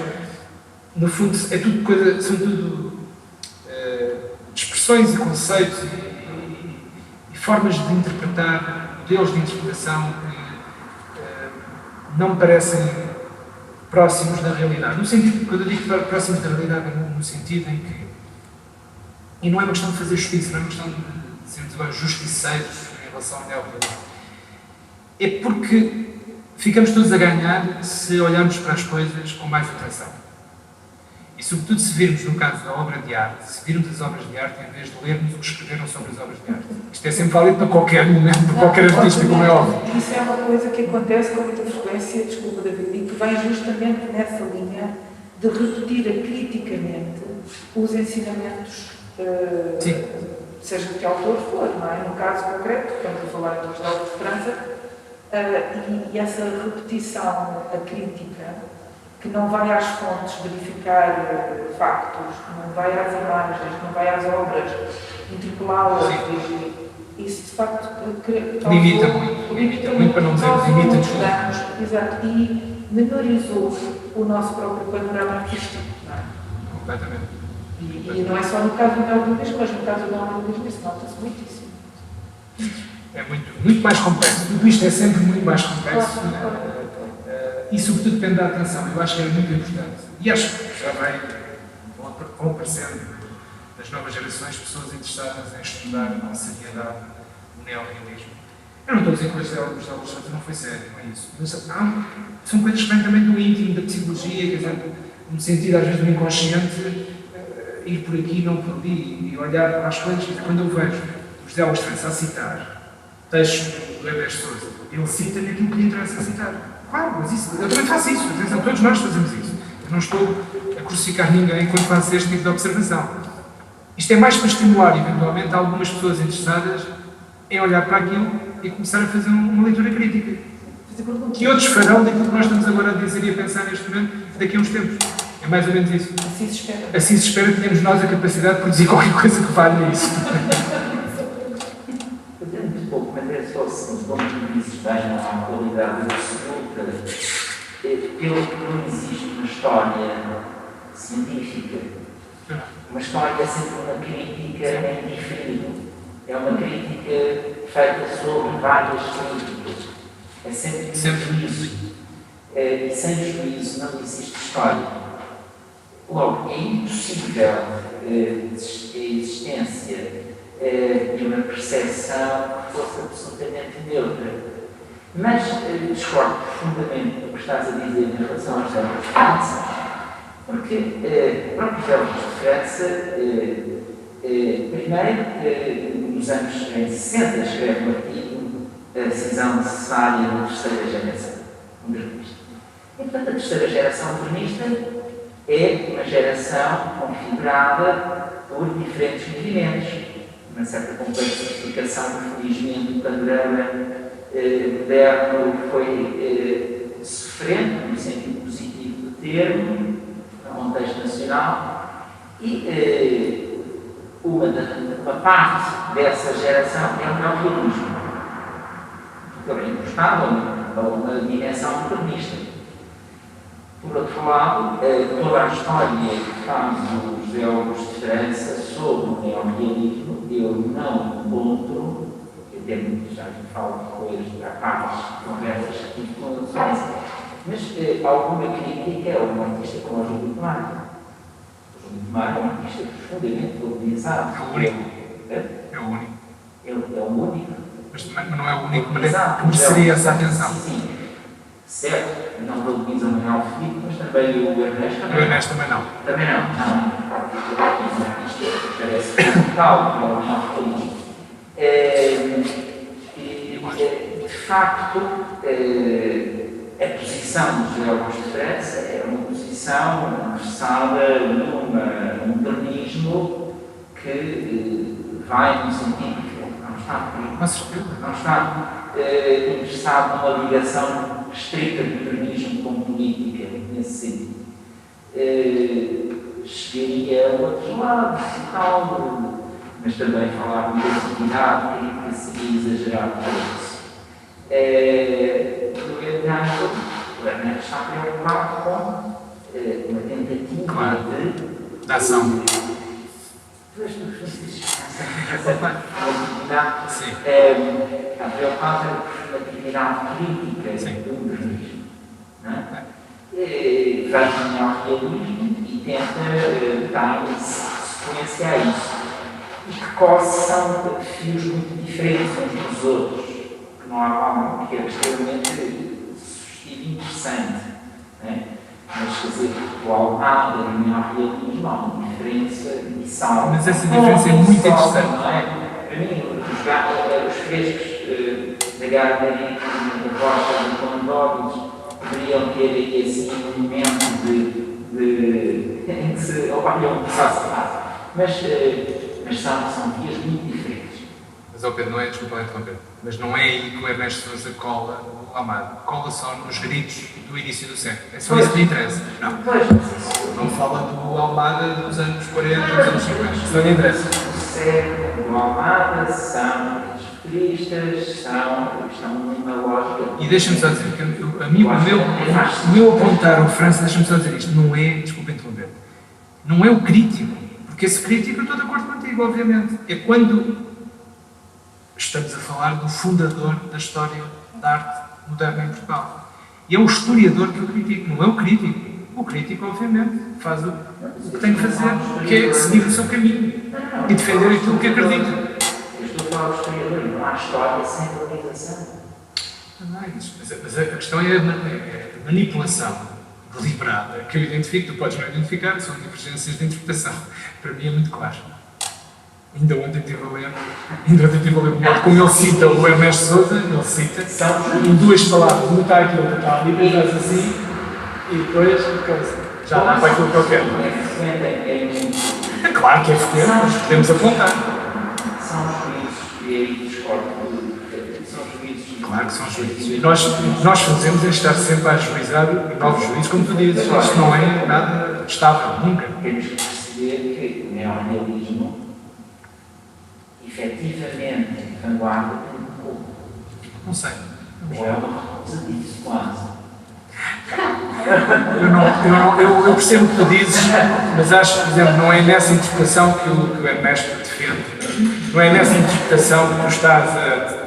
no fundo, são tudo expressões e conceitos e formas de interpretar, modelos de interpretação que não me parecem próximos da realidade. No sentido, quando eu digo próximos da realidade, é no sentido em que. E não é uma questão de fazer justiça, não é uma questão de sermos agora justiceiros em relação ao neorrealismo. É porque ficamos todos a ganhar se olharmos para as coisas com mais atenção. E, sobretudo, se virmos, no caso da obra de arte, se virmos as obras de arte em vez de lermos o que escreveram sobre as obras de arte. Isto é sempre válido para qualquer momento, para qualquer artista, como é óbvio. Isso é uma coisa que acontece com muita frequência, desculpa, David, e que vem justamente nessa linha de repetir criticamente os ensinamentos, seja de que autor for, não é? No caso concreto, estamos a falar do José de França, e essa repetição crítica, que não vai às fontes verificar factos, não vai às imagens, não vai às obras, interpelá-las, isso de facto limita muito para não dizer limita danos, exato, e menorizou o nosso próprio panorama artístico, não é? Completamente. E não é só no caso do neorrealismo, mas no caso do neorrealismo isso nota-se muitíssimo. É muito mais complexo. Tudo isto é sempre muito mais complexo. E, sobretudo, depende da atenção. Eu acho que é muito importante. E acho que já vão aparecendo das novas gerações pessoas interessadas em estudar com seriedade o neorrealismo. Eu não estou a dizer que o José Alexandre não foi sério, não é isso. Mas, são coisas que vêm também do íntimo, da psicologia, quer dizer, no sentido, às vezes, do inconsciente, ir por aqui, não por ali, e olhar para as coisas. Quando eu vejo o José Alexandre a citar textos do Heber Sousa, ele cita naquilo que lhe interessa citar. Claro, mas isso, eu também faço isso, atenção, todos nós fazemos isso. Eu não estou a crucificar ninguém quando faço este tipo de observação. Isto é mais para estimular, eventualmente, algumas pessoas interessadas em olhar para aquilo e começar a fazer uma leitura crítica. Que outros farão daquilo que nós estamos agora a dizer e a pensar neste momento daqui a uns tempos. É mais ou menos isso. Assim se espera. Assim se espera que tenhamos nós a capacidade de produzir qualquer coisa que valha isso. Podemos um pouco, mas é só se como tu dizes bem, não há qualidade absoluta. Pelo que não existe uma história científica. Uma história é sempre uma crítica em diferido. É uma crítica feita sobre várias críticas. É sempre um juízo. E sem juízo não existe história. Logo, é impossível a existência de uma percepção que fosse absolutamente neutra. Mas discordo profundamente do que estás a dizer em relação aos jogos de França, porque o próprio jogos de França, primeiro, nos anos 60, escreve um artigo da cisão necessária da terceira geração modernista. E, portanto, a terceira geração modernista é uma geração configurada por diferentes movimentos, uma certa complexificação, felizmente, do panorama moderno foi sofrendo, no sentido positivo do termo, no contexto nacional, e uma parte dessa geração é o neorrealismo, também encostado a uma dimensão modernista. Por outro lado, toda a história que faz o José Augusto de França sobre o neorrealismo, eu não encontro, até muito já me falo depois da parte de conversas que tive com o Sousa, mas alguma crítica a um artista como o Júlio de Mário. O Júlio de Mário é um artista profundamente valorizado. É o único. É o único. Ele é o único. Mas não é o único, mas mereceria essa atenção. Sim, certo, não valoriza o Manuel Filipe, mas também o Ernesto também. O Ernesto também não. Também não. Isto parece fundamental para o Manuel Filipe. De facto, A posição do José Augusto de França era uma posição interessada num modernismo que vai no sentido que não está interessado numa ligação estrita do modernismo com política, nesse sentido. Chegaria a outros lados e tal, mas também falar de identidade, que seria exagerado para isso. No entanto, o Ernesto está preocupado com uma tentativa de ação. Está preocupado com uma atividade crítica do modernismo. Faz um neorrealismo e tenta dar sequência a isso. E que quase são fios muito diferentes uns dos outros, que não há mal, que é extremamente sugestivo e interessante. Mas, quer dizer, o Almada e o neorrealismo há uma diferença missal. Mas essa diferença é muito interessante. Não é? Para mim, os frescos da Gardner e da Rocha de Condóris poderiam ter aí assim um momento em que se olham para a mas são vias muito diferentes. Mas, Pedro, não é, desculpa interromper, mas não é aí que o Ernesto Sousa cola o Almada. Cola só nos gritos do início do século. É só isso que lhe interessa. Não. Não fala do Almada dos anos 40, dos anos 50. Isso não lhe interessa. O século, o Almada são os futuristas, estão numa lógica. E deixa-me só dizer que o meu apontar ao França, deixa-me só dizer isto, não é, desculpa interromper, não é o crítico. Porque esse crítico, eu estou de acordo contigo, obviamente. É quando estamos a falar do fundador da história da arte moderna em Portugal. E é o historiador que eu critico, não é o crítico. O crítico, obviamente, faz o que tem que fazer, que é seguir o seu caminho e defender aquilo que acredita. Eu estou a falar do historiador, não há história sem valorização. Mas a questão é a manipulação deliberada, que eu identifico, tu podes não identificar, são divergências de interpretação. Para mim é muito claro. Ainda ontem estive a ler o modo como ele cita o Ernesto Sousa, ele cita em duas palavras, um está aqui, outro está ali, pensas assim, e depois já dá para aquilo que eu quero. É claro que é frequente, mas podemos apontar. São juízos, e aí discordo, são juízos. Claro que são juízes. E nós fazemos é estar sempre a ajuizar novos juízes, como tu dizes. Isto não é nada estável, nunca. Temos que perceber que o neorrealismo, efetivamente, vanguarda tem um pouco. Não sei. Ou é uma coisa disso, quase. Eu percebo o que tu dizes, mas acho que, por exemplo, não é nessa interpretação que o Ernesto defende. Não é nessa interpretação que tu estás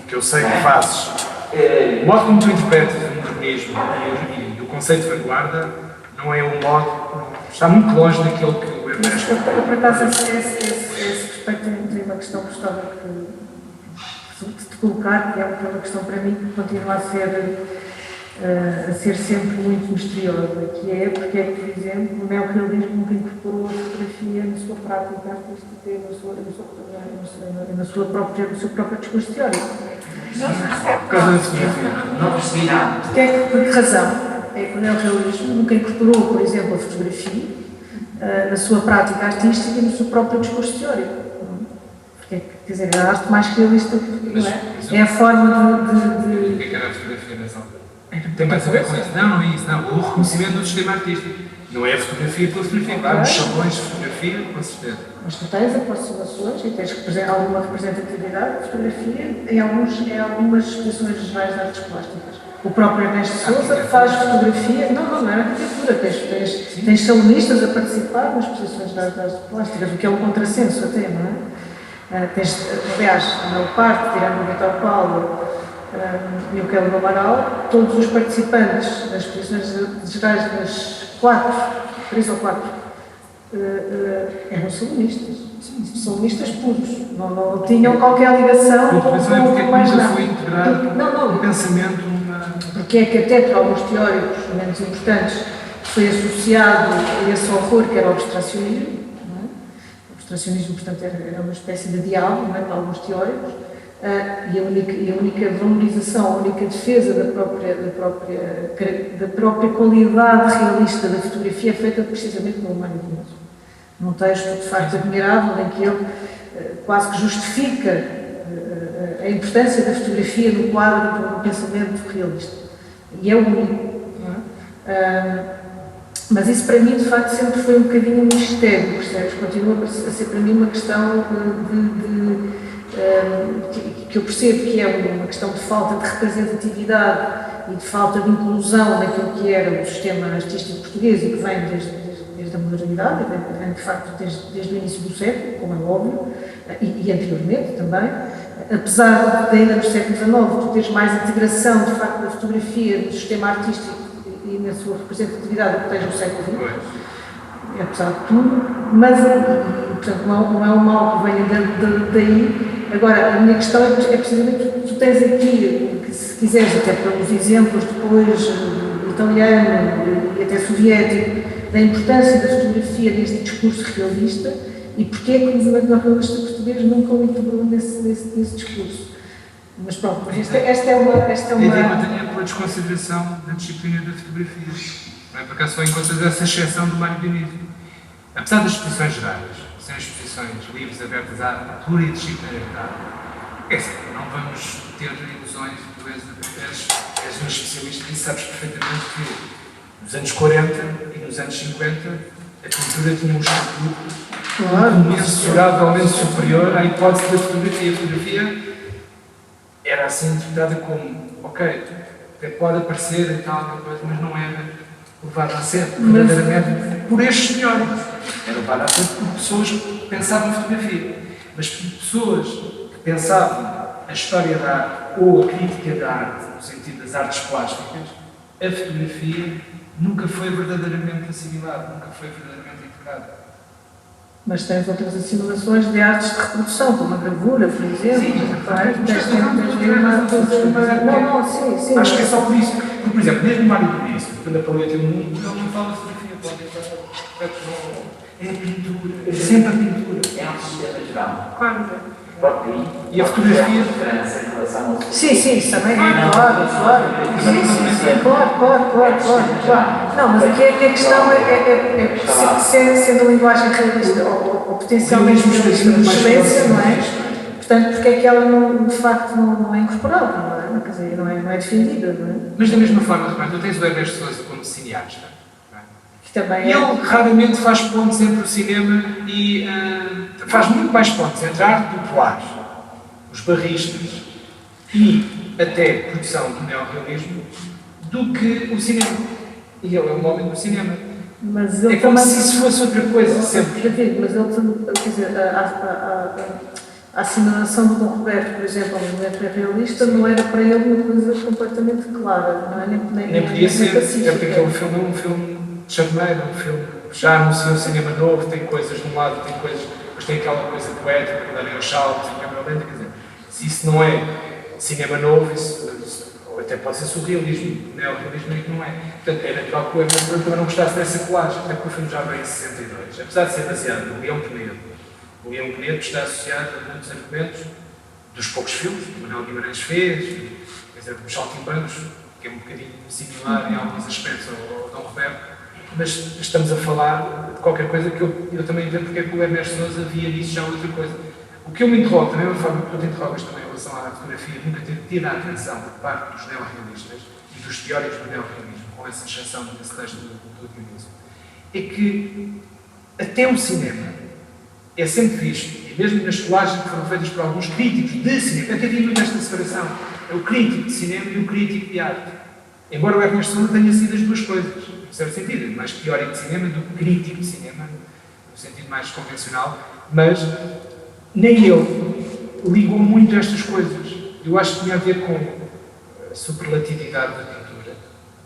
que eu sei que fazes. O modo como tu interpretas o modernismo e o conceito de vanguarda não é um modo. Está muito longe daquilo que o Ernesto. Eu, por acaso, esse respeito tem uma questão que gostava de te colocar, que é uma questão para mim que continua a ser sempre muito misteriosa, que é porque é que, por exemplo, o neorrealismo nunca incorporou a fotografia na sua prática artística e no seu próprio discurso teórico. Por causa da fotografia. Não percebi nada. Por que razão? É que o neorrealismo nunca incorporou, por exemplo, a fotografia na sua prática artística e no seu próprio discurso teórico. Porque, quer dizer, a arte mais realista, não é? É a forma de... O que era a fotografia nessa altura? Tem mais a ver com isso? Não é isso. Não. O reconhecimento do sistema artístico. Não é a fotografia pela fotografia. Claro, os salões de fotografia, com certeza. Mas tu tens aproximações e tens alguma representatividade de fotografia em algumas exposições gerais de artes plásticas. O próprio Ernesto Sousa faz fotografia. Não é arquitetura. Tens salonistas a participar nas exposições de artes plásticas, o que é um contrassenso até, não é? Aliás, a maior parte, tirando o Vitor Paulo e o Kelvin Amaral, todos os participantes das exposições gerais das 3 ou 4, eram salonistas. Salonistas puros. Não tinham qualquer ligação com mais nada. Foi integrar o pensamento. Porque é que até para alguns teóricos menos importantes foi associado a esse horror que era o abstracionismo. O abstracionismo, portanto, era uma espécie de diálogo, não é, para alguns teóricos. e a única valorização, a única defesa da própria qualidade realista da fotografia é feita precisamente pelo Mário Diniz. Num texto de facto admirável, em que ele quase que justifica a importância da fotografia no quadro do pensamento realista. E é o único. Não é? Mas isso para mim, de facto, sempre foi um bocadinho um mistério, percebes? Continua a ser para mim uma questão que eu percebo que é uma questão de falta de representatividade e de falta de inclusão naquilo que era o sistema artístico português e que vem desde a modernidade, vem de facto desde o início do século, como é óbvio, e anteriormente também. Apesar de ainda no século XIX tu teres mais integração, de facto, da fotografia no sistema artístico e na sua representatividade do que tens no século XX, apesar de tudo, mas, portanto, não é um mal que venha daí. Agora, a minha questão é precisamente que tu tens aqui, que se quiseres, até pelos exemplos depois italiano e até soviético, da importância da fotografia neste discurso realista e porque é que o movimento neorrealista português nunca o integrou nesse discurso. Mas pronto, esta é uma... Eu tenho pela desconsideração da disciplina da fotografia. Não é? Por acaso só encontras essa exceção do Mário Diniz. Apesar das exposições gerais, são exposições livres, abertas à pura e disciplinaridade. É assim, não vamos ter ilusões, tu és um especialista e sabes perfeitamente que nos anos 40 e nos anos 50 a pintura tinha um estatuto mensuravelmente superior à hipótese da fotografia. A fotografia era assim interpretada como, ok, até pode aparecer e tal, mas não era levada a sério, verdadeiramente, por estes senhores. Era levada a sério por pessoas que pensavam em fotografia, mas por pessoas que pensavam a história da arte ou a crítica da arte, no sentido das artes plásticas, a fotografia nunca foi verdadeiramente assimilada, nunca foi verdadeiramente integrada. Mas tens outras assimilações de artes de reprodução, como a gravura, por exemplo. Sim. Acho que é só por isso. Porque, por exemplo, desde o Mário Diniz, quando a paleta é um mundo, ele não fala de fotografia, é a pintura, é sempre a pintura. É um sistema geral. Claro. E a fotografia? Sim, também é, claro. Claro. Não, mas aqui a questão é sendo a linguagem realista ou potencialmente de excelência, não é? Portanto, porque é que ela de facto não é incorporada, não é? Quer dizer, não é defendida, não é? Mas da mesma forma, tu tens o Ernesto Sousa como cineasta. Que também e ele raramente faz pontos entre o cinema e... faz muito mais pontos entre a arte popular, os barristas e até a produção do neorrealismo do que o cinema. E ele é um homem do cinema. Mas ele é como também, se isso fosse outra coisa, sempre. Mas ele, quer dizer, a assimilação do Dom Roberto, por exemplo, ao movimento neorrealista, não era para ele uma coisa completamente clara, não é? Nem podia ser, é porque aquele filme é um filme de charmeiro, um filme já anunciou cinema novo, tem coisas de um lado, tem coisas, mas tem aquela coisa poética, que darem aos saltos, em câmera lenta, quer dizer, se isso não é cinema novo, isso até pode ser surrealismo, neorrealismo é que não é. Portanto, é natural que o Hermes também não gostasse dessa colagem, até porque o filme já veio em 62, apesar de ser baseado no Leão Penedo. O Leão Penedo está associado a muitos argumentos dos poucos filmes que o Manuel Guimarães fez, quer dizer, os Saltimbancos, que é um bocadinho similar em alguns aspectos ao Dom Roberto, mas estamos a falar de qualquer coisa que eu também entendo porque é que o Ernesto Sousa via nisso já outra coisa. O que eu me interrogo, da mesma forma que tu te interrogas também em relação à fotografia, nunca ter tido a atenção por parte dos neorrealistas e dos teóricos do neorrealismo, com essa exceção desse texto do Dionísio, é que até o cinema é sempre visto, e mesmo nas colagens que foram feitas por alguns críticos de cinema, até havia muito esta separação, é o crítico de cinema e o crítico de arte. Embora o Ernesto Sousa tenha sido as duas coisas, no certo sentido, mais teórico de cinema do que crítico de cinema, no sentido mais convencional, mas nem ele ligou muito a estas coisas. Eu acho que tinha a ver com a superlatividade da pintura,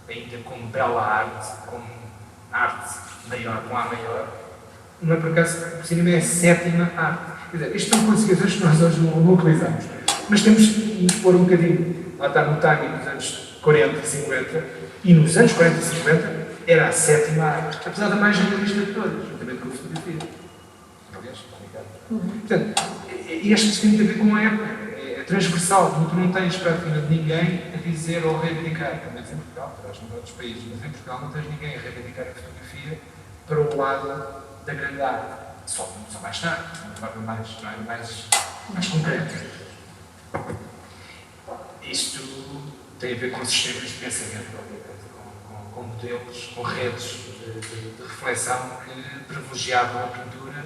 ainda como bela arte, como arte maior, com A maior. Não é por acaso o cinema é a sétima arte. Quer dizer, isto são considerações que nós hoje não utilizamos. Mas temos de nos pôr um bocadinho, lá está no timing dos anos 40 e 50, e nos anos 40 e 50 era a sétima arte, apesar da mais generalista de todas, juntamente com a fotografia. Aliás, Portanto, este tem a ver com a época. É transversal, tu não tens praticamente ninguém a dizer ou reivindicar, pelo menos em Portugal, terás em outros países, mas em Portugal não tens ninguém a reivindicar a fotografia para o lado da grande arte. Só mais tarde, de uma forma mais concreta. Isto tem a ver com sistemas de pensamento, com modelos, com redes de reflexão que privilegiavam a pintura,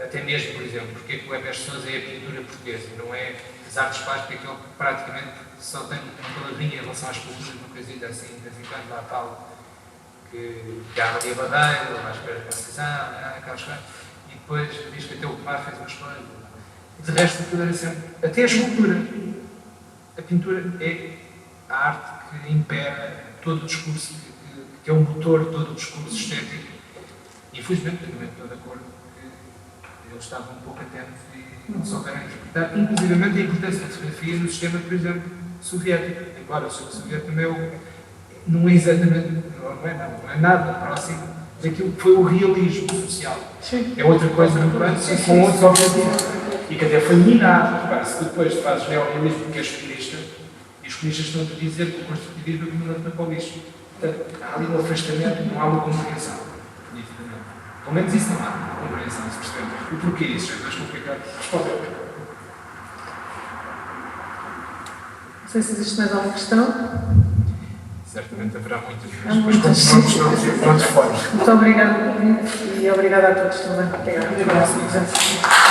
até mesmo, por exemplo, porque é que o Weber Sousa é a pintura portuguesa, não é as artes plásticas, que ele praticamente só tem uma palavrinha em relação às culturas, uma coisita assim, de vez em quando lá fala, que há ali a Badeira, lá espera de Conceição, aquelas coisas, e depois diz que até o Tomar fez umas coisas. De resto, tudo era sempre, até a escultura. A pintura é a arte que impera todo o discurso, que é o motor de todo o discurso estético. Infelizmente, também estou de acordo que eles estavam um pouco atentos e não souberam interpretar, inclusivamente a importância da fotografia no sistema, por exemplo, soviético. Embora o sistema soviético também não é exatamente, não é nada próximo daquilo que foi o realismo social. Sim. É outra coisa muito antes, com outros objetivos. E que até foi minado. Repara, se depois fazes neorrealismo porque és comunista, e os comunistas estão a dizer que o construtivismo é para o lixo. Portanto, há ali um afastamento, não há uma compreensão. Pelo menos isso não há compreensão, se percebe. E porquê isso? É mais complicado. Responder. Não sei se existe mais alguma questão. Certamente haverá muitas vezes. Há muitas. Muito obrigada e obrigada a todos também. Obrigada.